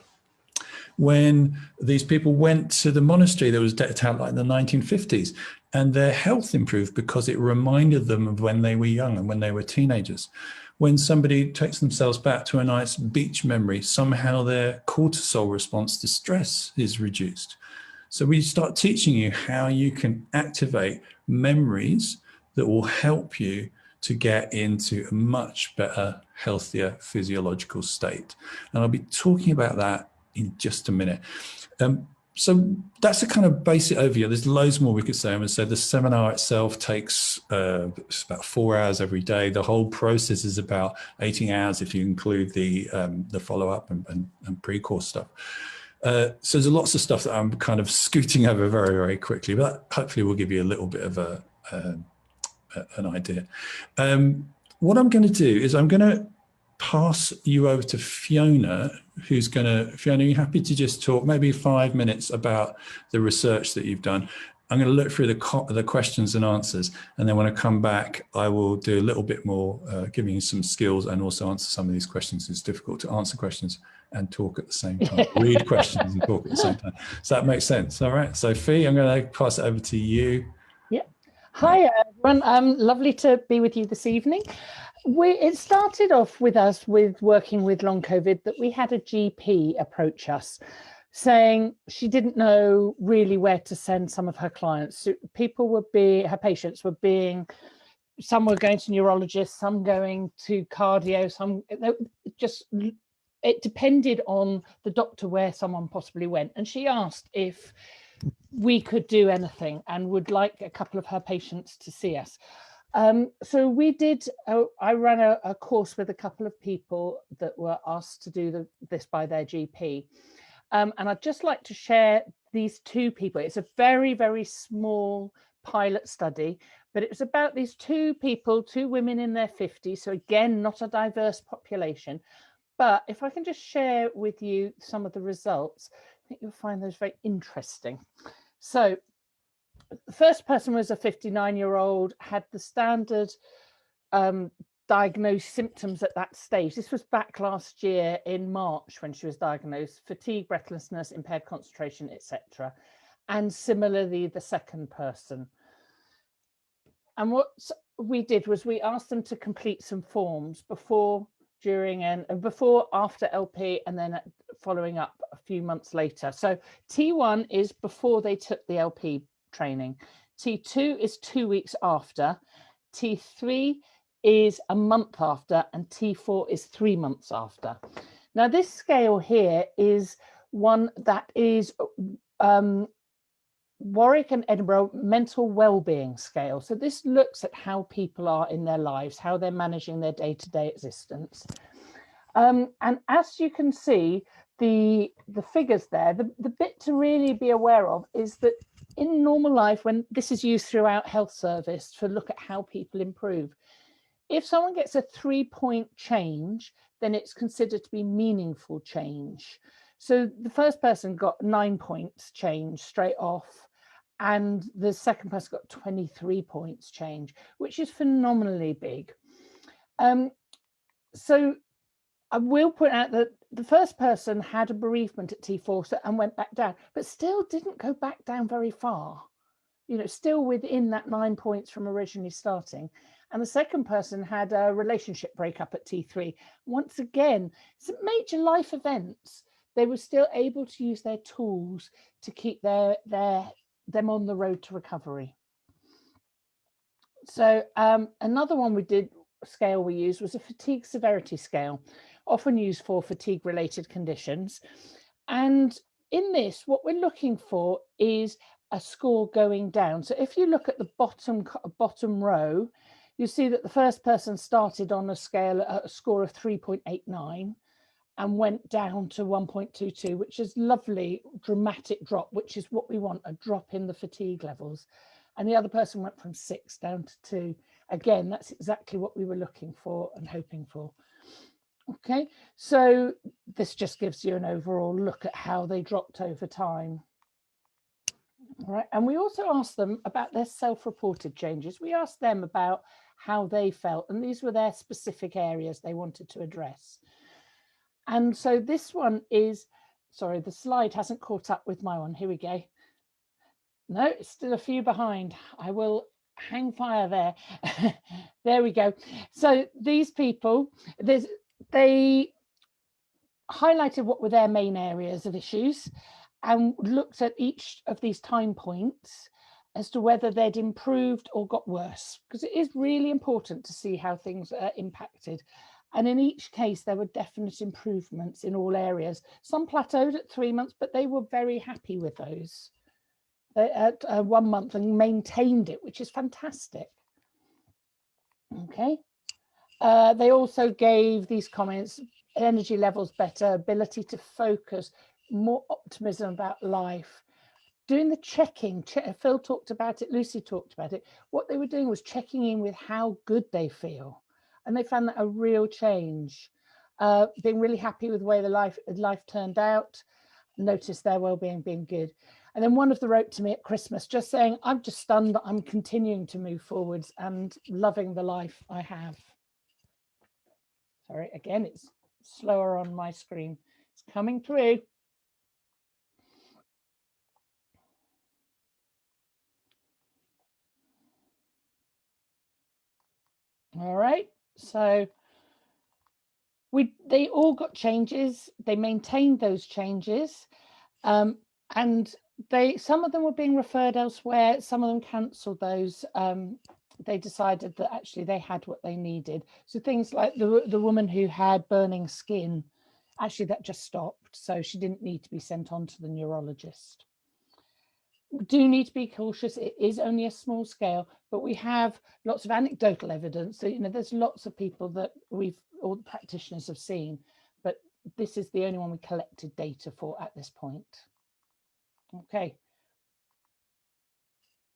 When these people went to the monastery that was decked out like in the 1950s, and their health improved because it reminded them of when they were young and when they were teenagers. When somebody takes themselves back to a nice beach memory, somehow their cortisol response to stress is reduced. So we start teaching you how you can activate memories that will help you to get into a much better, healthier physiological state. And I'll be talking about that in just a minute. So that's a kind of basic overview. There's loads more we could say. I'm going to say the seminar itself takes about 4 hours every day. The whole process is about 18 hours if you include the follow-up and pre-course stuff. So there's lots of stuff that I'm kind of scooting over very, very quickly, but hopefully will give you a little bit of an idea. What I'm going to do is I'm going to pass you over to Fiona, Fiona, are you happy to just talk maybe 5 minutes about the research that you've done? I'm going to look through the questions and answers, and then when I come back, I will do a little bit more, giving you some skills and also answer some of these questions. It's difficult to answer questions and talk at the same time, read questions and talk at the same time. So that makes sense. All right. So Fee, I'm going to pass it over to you. Yeah. Hi everyone, lovely to be with you this evening. It started off with us with working with long COVID that we had a GP approach us saying she didn't know really where to send some of her clients. So her patients were being, some were going to neurologists, some going to cardio, it depended on the doctor where someone possibly went. And she asked if we could do anything and would like a couple of her patients to see us. So we did, I ran a course with a couple of people that were asked to do this by their GP. And I'd just like to share these two people. It's a very, very small pilot study, but it was about these two people, two women in their 50s. So again, not a diverse population. But if I can just share with you some of the results, I think you'll find those very interesting. So the first person was a 59-year-old, had the standard diagnosed symptoms at that stage. This was back last year in March when she was diagnosed: fatigue, breathlessness, impaired concentration, etc. And similarly, the second person. And what we did was we asked them to complete some forms before, during, and after LP, and then following up a few months later. So T1 is before they took the LP training. T2 is 2 weeks after. T3 is a month after, and T4 is 3 months after. Now this scale here is one that is Warwick and Edinburgh mental well-being scale. So this looks at how people are in their lives, how they're managing their day-to-day existence. And as you can see, the figures there, the bit to really be aware of is that in normal life, when this is used throughout health service to look at how people improve, if someone gets a 3-point change, then it's considered to be meaningful change. So the first person got 9 points change straight off, and the second person got 23 points change, which is phenomenally big. So I will point out that the first person had a bereavement at T4 and went back down, but still didn't go back down very far, you know, still within that 9 points from originally starting. And the second person had a relationship breakup at T3. Once again, some major life events. They were still able to use their tools to keep them on the road to recovery. So another one scale we used was a fatigue severity scale, often used for fatigue related conditions. And in this, what we're looking for is a score going down. So if you look at the bottom row, you see that the first person started on a scale at a score of 3.89 and went down to 1.22, which is lovely, dramatic drop, which is what we want, a drop in the fatigue levels. And the other person went from 6 down to 2. Again, that's exactly what we were looking for and hoping for. Okay, so this just gives you an overall look at how they dropped over time. All right, and we also asked them about their self-reported changes. We asked them about how they felt, and these were their specific areas they wanted to address. And so this one is, sorry, the slide hasn't caught up with my one. Here we go. No, it's still a few behind. I will hang fire there. There we go. So these people, they highlighted what were their main areas of issues and looked at each of these time points as to whether they'd improved or got worse, because it is really important to see how things are impacted. And in each case, there were definite improvements in all areas. Some plateaued at 3 months, but they were very happy with those at 1 month and maintained it, which is fantastic. Okay. They also gave these comments: energy levels better, ability to focus, more optimism about life, doing the checking. Phil talked about it, Lucy talked about it. What they were doing was checking in with how good they feel. And they found that a real change. Being really happy with the way the life turned out, noticed their well-being being good. And then one of them wrote to me at Christmas just saying, I'm just stunned that I'm continuing to move forwards and loving the life I have. Sorry, again, it's slower on my screen. It's coming through. All right, so they all got changes. They maintained those changes, and some of them were being referred elsewhere. Some of them cancelled those. They decided that actually they had what they needed. So things like the woman who had burning skin, actually that just stopped. So she didn't need to be sent on to the neurologist. We do need to be cautious. It is only a small scale, but we have lots of anecdotal evidence. So, there's lots of people that all the practitioners have seen, but this is the only one we collected data for at this point. Okay.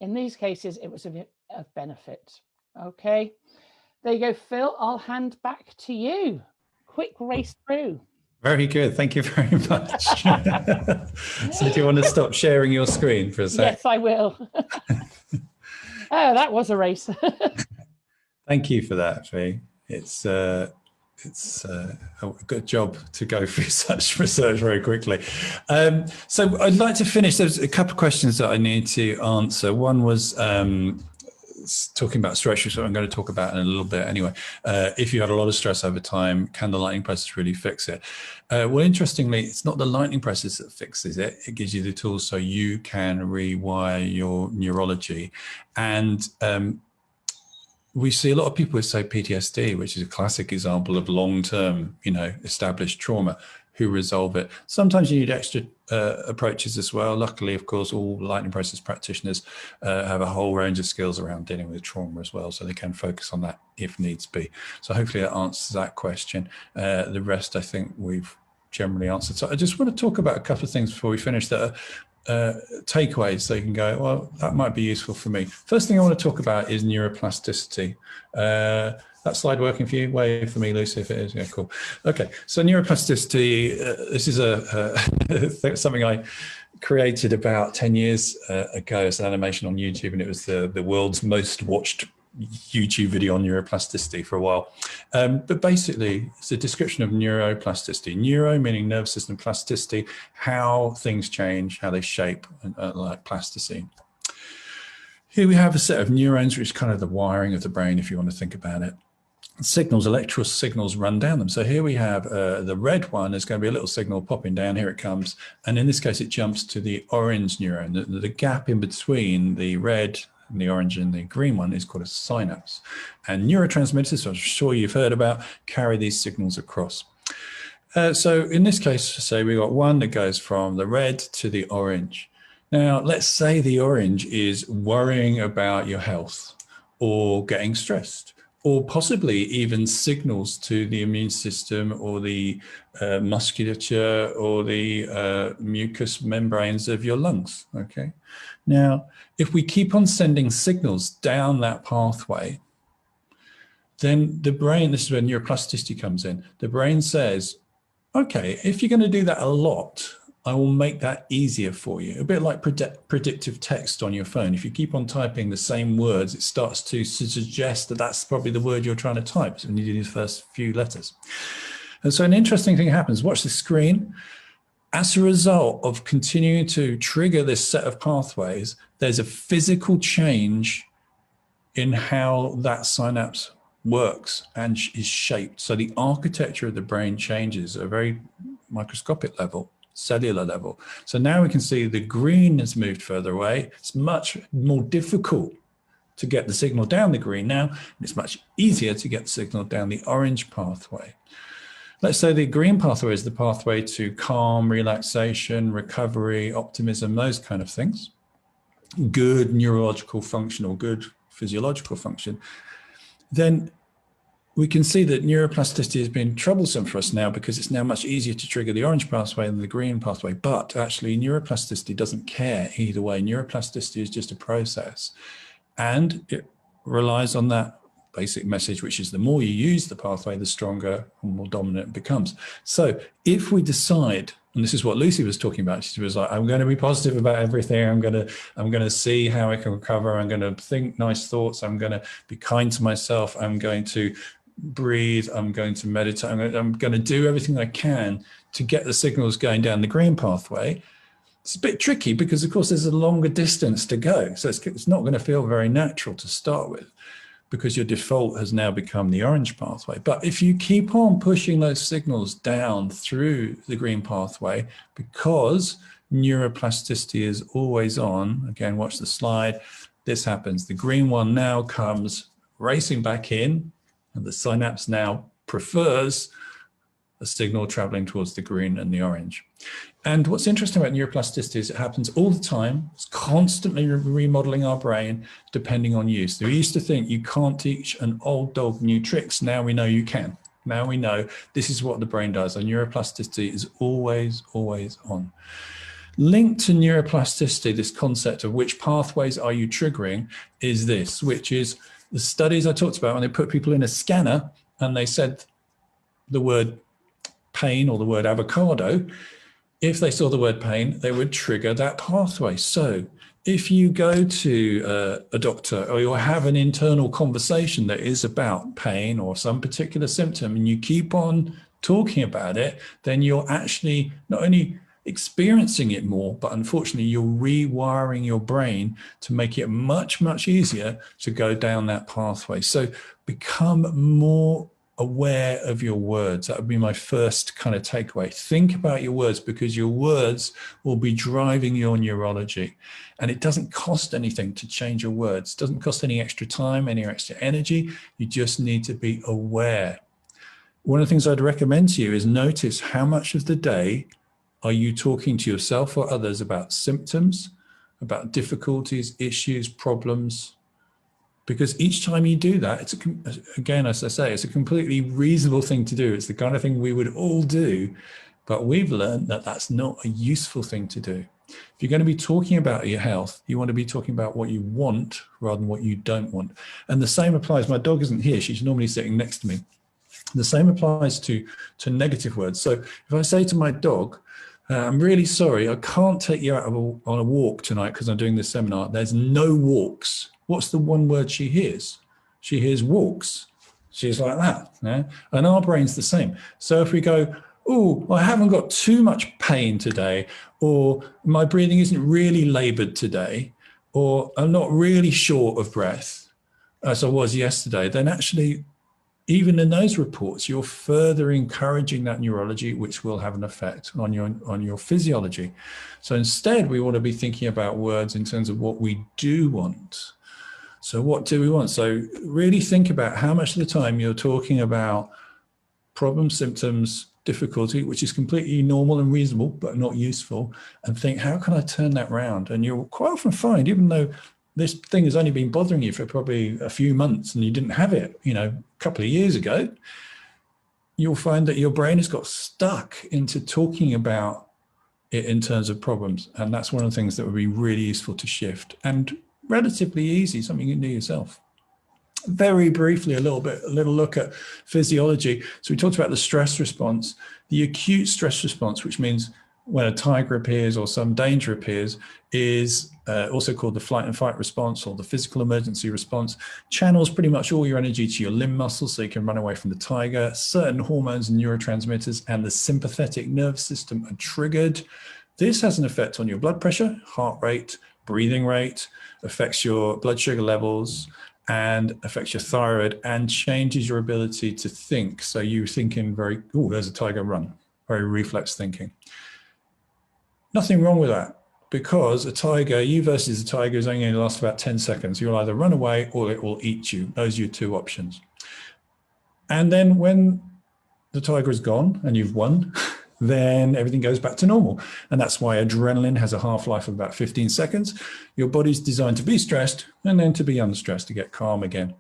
In these cases, it was of benefit. Okay. There you go, Phil. I'll hand back to you. Quick race through. Very good. Thank you very much. So do you want to stop sharing your screen for a sec? Yes, I will. Oh, that was a race. Thank you for that, Fee. It's a good job to go through such research very quickly. So I'd like to finish. There's a couple of questions that I need to answer. One was talking about stress, which I'm going to talk about in a little bit anyway. If you had a lot of stress over time, can the lightning process really fix it? Well, interestingly, it's not the lightning process that fixes it. It gives you the tools so you can rewire your neurology. And we see a lot of people with, say, PTSD, which is a classic example of long-term, established trauma, who resolve it. Sometimes you need extra approaches as well. Luckily, of course, all lightning process practitioners have a whole range of skills around dealing with trauma as well, so they can focus on that if needs be. So hopefully that answers that question. The rest, I think we've generally answered. So I just want to talk about a couple of things before we finish that are takeaways, so you can go, well, that might be useful for me. First thing I want to talk about is neuroplasticity. That slide working for you? Wave for me, Lucy, if it is. Yeah, cool. Okay, so neuroplasticity, this is something I created about 10 years ago as an animation on YouTube, and it was the world's most watched YouTube video on neuroplasticity for a while. But basically, it's a description of neuroplasticity. Neuro meaning nervous system, plasticity, how things change, how they shape, like plasticine. Here we have a set of neurons, which is kind of the wiring of the brain, if you want to think about it. Signals, electrical signals run down them. So here we have the red one. There's going to be a little signal popping down. Here it comes. And in this case, it jumps to the orange neuron. The gap in between the red and the orange and the green one is called a synapse. And neurotransmitters, I'm sure you've heard about, carry these signals across. So in this case, say we got one that goes from the red to the orange. Now, let's say the orange is worrying about your health or getting stressed, or possibly even signals to the immune system or the musculature or the mucous membranes of your lungs, okay? Now, if we keep on sending signals down that pathway, then the brain, this is where neuroplasticity comes in, the brain says, okay, if you're going to do that a lot, I will make that easier for you. A bit like predictive text on your phone. If you keep on typing the same words, it starts to suggest that that's probably the word you're trying to type. So when you do these first few letters. And so an interesting thing happens. Watch the screen. As a result of continuing to trigger this set of pathways, there's a physical change in how that synapse works and is shaped. So the architecture of the brain changes at a very microscopic level, cellular level. So now we can see the green has moved further away. It's much more difficult to get the signal down the green now, and it's much easier to get the signal down the orange pathway. Let's say the green pathway is the pathway to calm, relaxation, recovery, optimism, those kind of things. Good neurological function or good physiological function. Then we can see that neuroplasticity has been troublesome for us now because it's now much easier to trigger the orange pathway than the green pathway. But actually, neuroplasticity doesn't care either way. Neuroplasticity is just a process. And it relies on that basic message, which is the more you use the pathway, the stronger and more dominant it becomes. So if we decide, and this is what Lucy was talking about, she was like, I'm going to be positive about everything. I'm going to see how I can recover. I'm going to think nice thoughts. I'm going to be kind to myself. I'm going to breathe. I'm going to meditate. I'm going to do everything I can to get the signals going down the green pathway. It's a bit tricky because, of course, there's a longer distance to go. So it's not going to feel very natural to start with. because your default has now become the orange pathway. But if you keep on pushing those signals down through the green pathway, because neuroplasticity is always on, again, watch the slide, this happens. The green one now comes racing back in, and the synapse now prefers a signal traveling towards the green and the orange. And what's interesting about neuroplasticity is it happens all the time. It's constantly remodeling our brain depending on use. So we used to think you can't teach an old dog new tricks. Now we know you can. Now we know this is what the brain does. And neuroplasticity is always, always on. Linked to neuroplasticity, this concept of which pathways are you triggering is this, which is the studies I talked about when they put people in a scanner and they said the word pain or the word avocado. If they saw the word pain, they would trigger that pathway. So if you go to a doctor or you have an internal conversation that is about pain or some particular symptom and you keep on talking about it, then you're actually not only experiencing it more, but unfortunately you're rewiring your brain to make it much, much easier to go down that pathway. So become more aware of your words. That would be my first kind of takeaway. Think about your words, because your words will be driving your neurology. And it doesn't cost anything to change your words. It doesn't cost any extra time, any extra energy. You just need to be aware. One of the things I'd recommend to you is notice how much of the day are you talking to yourself or others about symptoms, about difficulties, issues, problems. Because each time you do that, it's again, as I say, it's a completely reasonable thing to do. It's the kind of thing we would all do, but we've learned that that's not a useful thing to do. If you're going to be talking about your health, you want to be talking about what you want rather than what you don't want. And the same applies. My dog isn't here. She's normally sitting next to me. The same applies to negative words. So if I say to my dog, I'm really sorry, I can't take you out on a walk tonight because I'm doing this seminar. There's no walks. What's the one word she hears? She hears walks. She's like that. Yeah? And our brain's the same. So if we go, oh, I haven't got too much pain today, or my breathing isn't really labored today, or I'm not really short of breath, as I was yesterday, then actually, even in those reports, you're further encouraging that neurology, which will have an effect on your physiology. So instead, we want to be thinking about words in terms of what we do want. So what do we want? So really think about how much of the time you're talking about problems, symptoms, difficulty, which is completely normal and reasonable, but not useful, and think, how can I turn that around? And you'll quite often find, even though this thing has only been bothering you for probably a few months and you didn't have it, a couple of years ago, you'll find that your brain has got stuck into talking about it in terms of problems. And that's one of the things that would be really useful to shift, and relatively easy, something you can do yourself. Very briefly, a little look at physiology. So we talked about the stress response, the acute stress response, which means when a tiger appears or some danger appears, is also called the flight and fight response or the physical emergency response. Channels pretty much all your energy to your limb muscles so you can run away from the tiger. Certain hormones and neurotransmitters and the sympathetic nervous system are triggered. This has an effect on your blood pressure, heart rate, breathing rate, affects your blood sugar levels, and affects your thyroid, and changes your ability to think. So you thinking very, oh, there's a tiger, run, very reflex thinking. Nothing wrong with that, because a tiger, you versus a tiger, is only going to last about 10 seconds. You'll either run away or it will eat you. Those are your two options. And then when the tiger is gone and you've won, then everything goes back to normal. And that's why adrenaline has a half-life of about 15 seconds. Your body's designed to be stressed and then to be unstressed, to get calm again.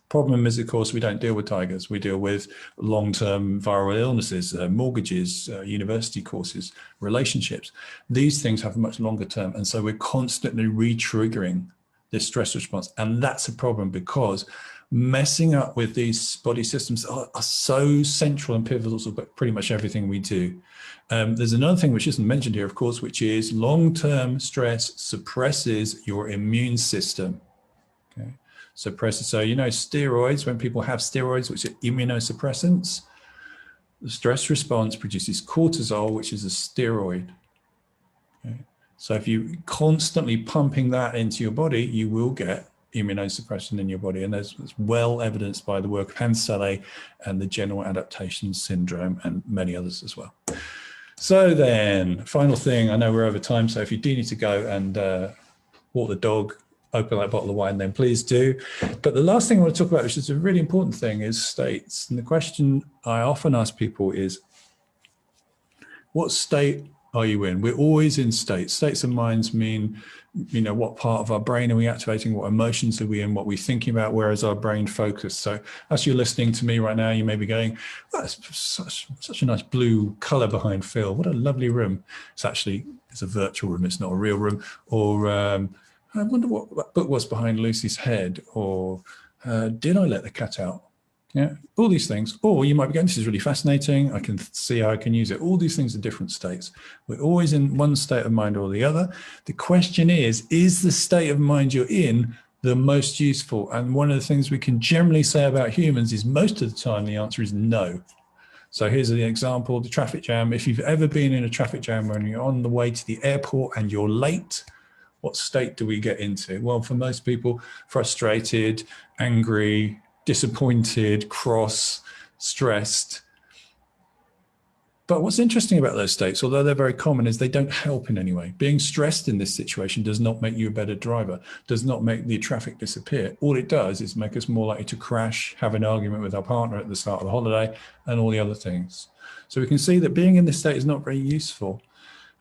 Problem is, of course, we don't deal with tigers. We deal with long-term viral illnesses, mortgages, university courses, relationships. These things have a much longer term. And so we're constantly re-triggering this stress response. And that's a problem, because messing up with these body systems are so central and pivotal to pretty much everything we do. There's another thing which isn't mentioned here, of course, which is long-term stress suppresses your immune system. Okay. Suppresses. So, steroids, when people have steroids, which are immunosuppressants, the stress response produces cortisol, which is a steroid. Okay. So if you constantly pumping that into your body, you will get immunosuppression in your body. And it's well evidenced by the work of Hans Selle and the general adaptation syndrome and many others as well. So then, final thing, I know we're over time, so if you do need to go and walk the dog, open that bottle of wine, then please do. But the last thing I want to talk about, which is a really important thing, is states. And the question I often ask people is, what state are you in? We're always in states. States of minds mean, what part of our brain are we activating? What emotions are we in? What we're thinking about? Where is our brain focused? So as you're listening to me right now, you may be going, oh, that's such a nice blue color behind Phil. What a lovely room. It's a virtual room. It's not a real room. Or I wonder what that book was behind Lucy's head. Or did I let the cat out? Yeah, all these things. Or you might be going, this is really fascinating. I can see how I can use it. All these things are different states. We're always in one state of mind or the other. The question is the state of mind you're in the most useful? And one of the things we can generally say about humans is most of the time the answer is no. So here's an example, the traffic jam. If you've ever been in a traffic jam when you're on the way to the airport and you're late, what state do we get into? Well, for most people, frustrated, angry, disappointed, cross, stressed. But what's interesting about those states, although they're very common, is they don't help in any way. Being stressed in this situation does not make you a better driver, does not make the traffic disappear. All it does is make us more likely to crash, have an argument with our partner at the start of the holiday, and all the other things. So we can see that being in this state is not very useful.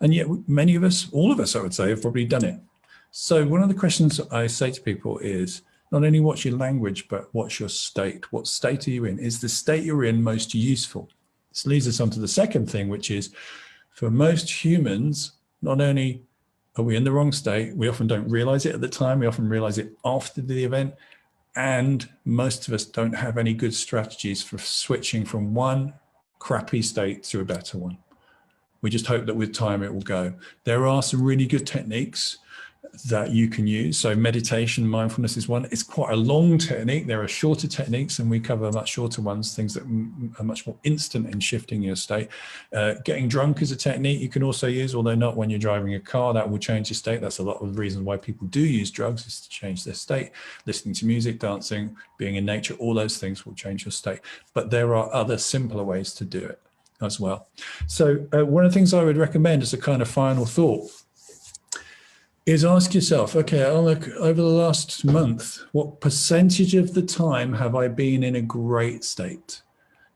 And yet many of us, all of us, I would say, have probably done it. So one of the questions I say to people is, not only what's your language, but what's your state? What state are you in? Is the state you're in most useful? This leads us on to the second thing, which is for most humans, not only are we in the wrong state, we often don't realize it at the time, we often realize it after the event, and most of us don't have any good strategies for switching from one crappy state to a better one. We just hope that with time it will go. There are some really good techniques that you can use. So meditation, mindfulness is one. It's quite a long technique. There are shorter techniques, and we cover much shorter ones, things that are much more instant in shifting your state. Getting drunk is a technique you can also use, although not when you're driving a car. That will change your state. That's a lot of the reasons why people do use drugs, is to change their state. Listening to music, dancing, being in nature, all those things will change your state. But there are other simpler ways to do it as well. So one of the things I would recommend as a kind of final thought is ask yourself, okay, over the last month, what percentage of the time have I been in a great state?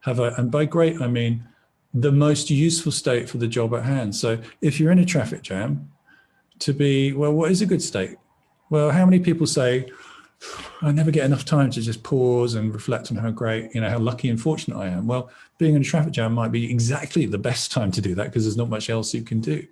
And by great, I mean the most useful state for the job at hand. So if you're in a traffic jam, what is a good state? Well, how many people say, I never get enough time to just pause and reflect on how great, how lucky and fortunate I am? Well, being in a traffic jam might be exactly the best time to do that, because there's not much else you can do.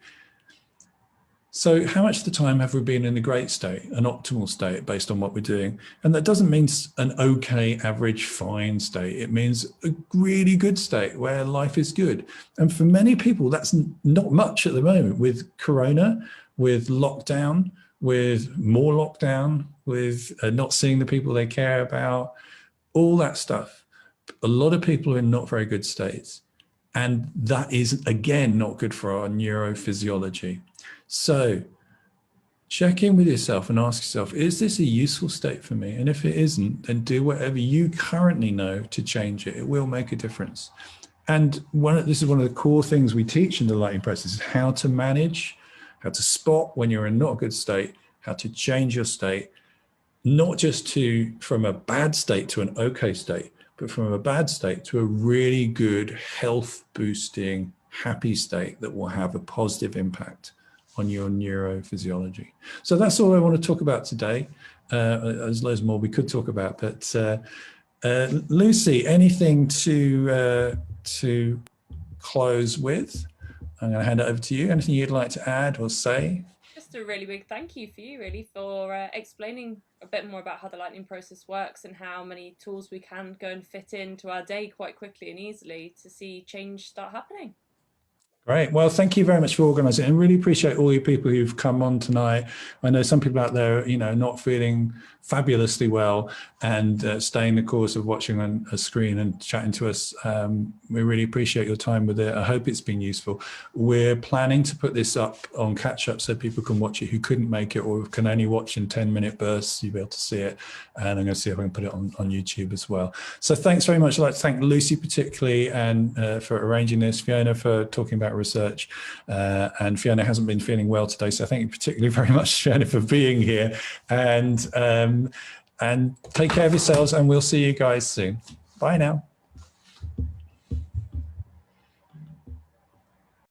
So how much of the time have we been in a great state, an optimal state based on what we're doing? And that doesn't mean an okay, average, fine state. It means a really good state where life is good. And for many people, that's not much at the moment, with Corona, with lockdown, with more lockdown, with not seeing the people they care about, all that stuff. A lot of people are in not very good states. And that is, again, not good for our neurophysiology. So check in with yourself and ask yourself, is this a useful state for me? And if it isn't, then do whatever you currently know to change it. It will make a difference. And this is one of the core things we teach in the lightning process, is how to manage, how to spot when you're in not a good state, how to change your state, not just from a bad state to an okay state, but from a bad state to a really good, health boosting, happy state that will have a positive impact on your neurophysiology. So that's all I want to talk about today. There's loads more we could talk about, but Lucy, anything to close with? I'm going to hand it over to you. Anything you'd like to add or say? Just a really big thank you for you, really, for explaining a bit more about how the lightning process works and how many tools we can go and fit into our day quite quickly and easily to see change start happening. Great. Well, thank you very much for organising, and really appreciate all you people who've come on tonight. I know some people out there, not feeling fabulously well and staying the course of watching on a screen and chatting to us. We really appreciate your time with it. I hope it's been useful. We're planning to put this up on catch up so people can watch it who couldn't make it or can only watch in 10-minute bursts. You'll be able to see it. And I'm going to see if I can put it on YouTube as well. So thanks very much. I'd like to thank Lucy particularly and for arranging this, Fiona for talking about research, and Fiona hasn't been feeling well today. So thank you particularly very much, Fiona, for being here. And take care of yourselves, and we'll see you guys soon. Bye now.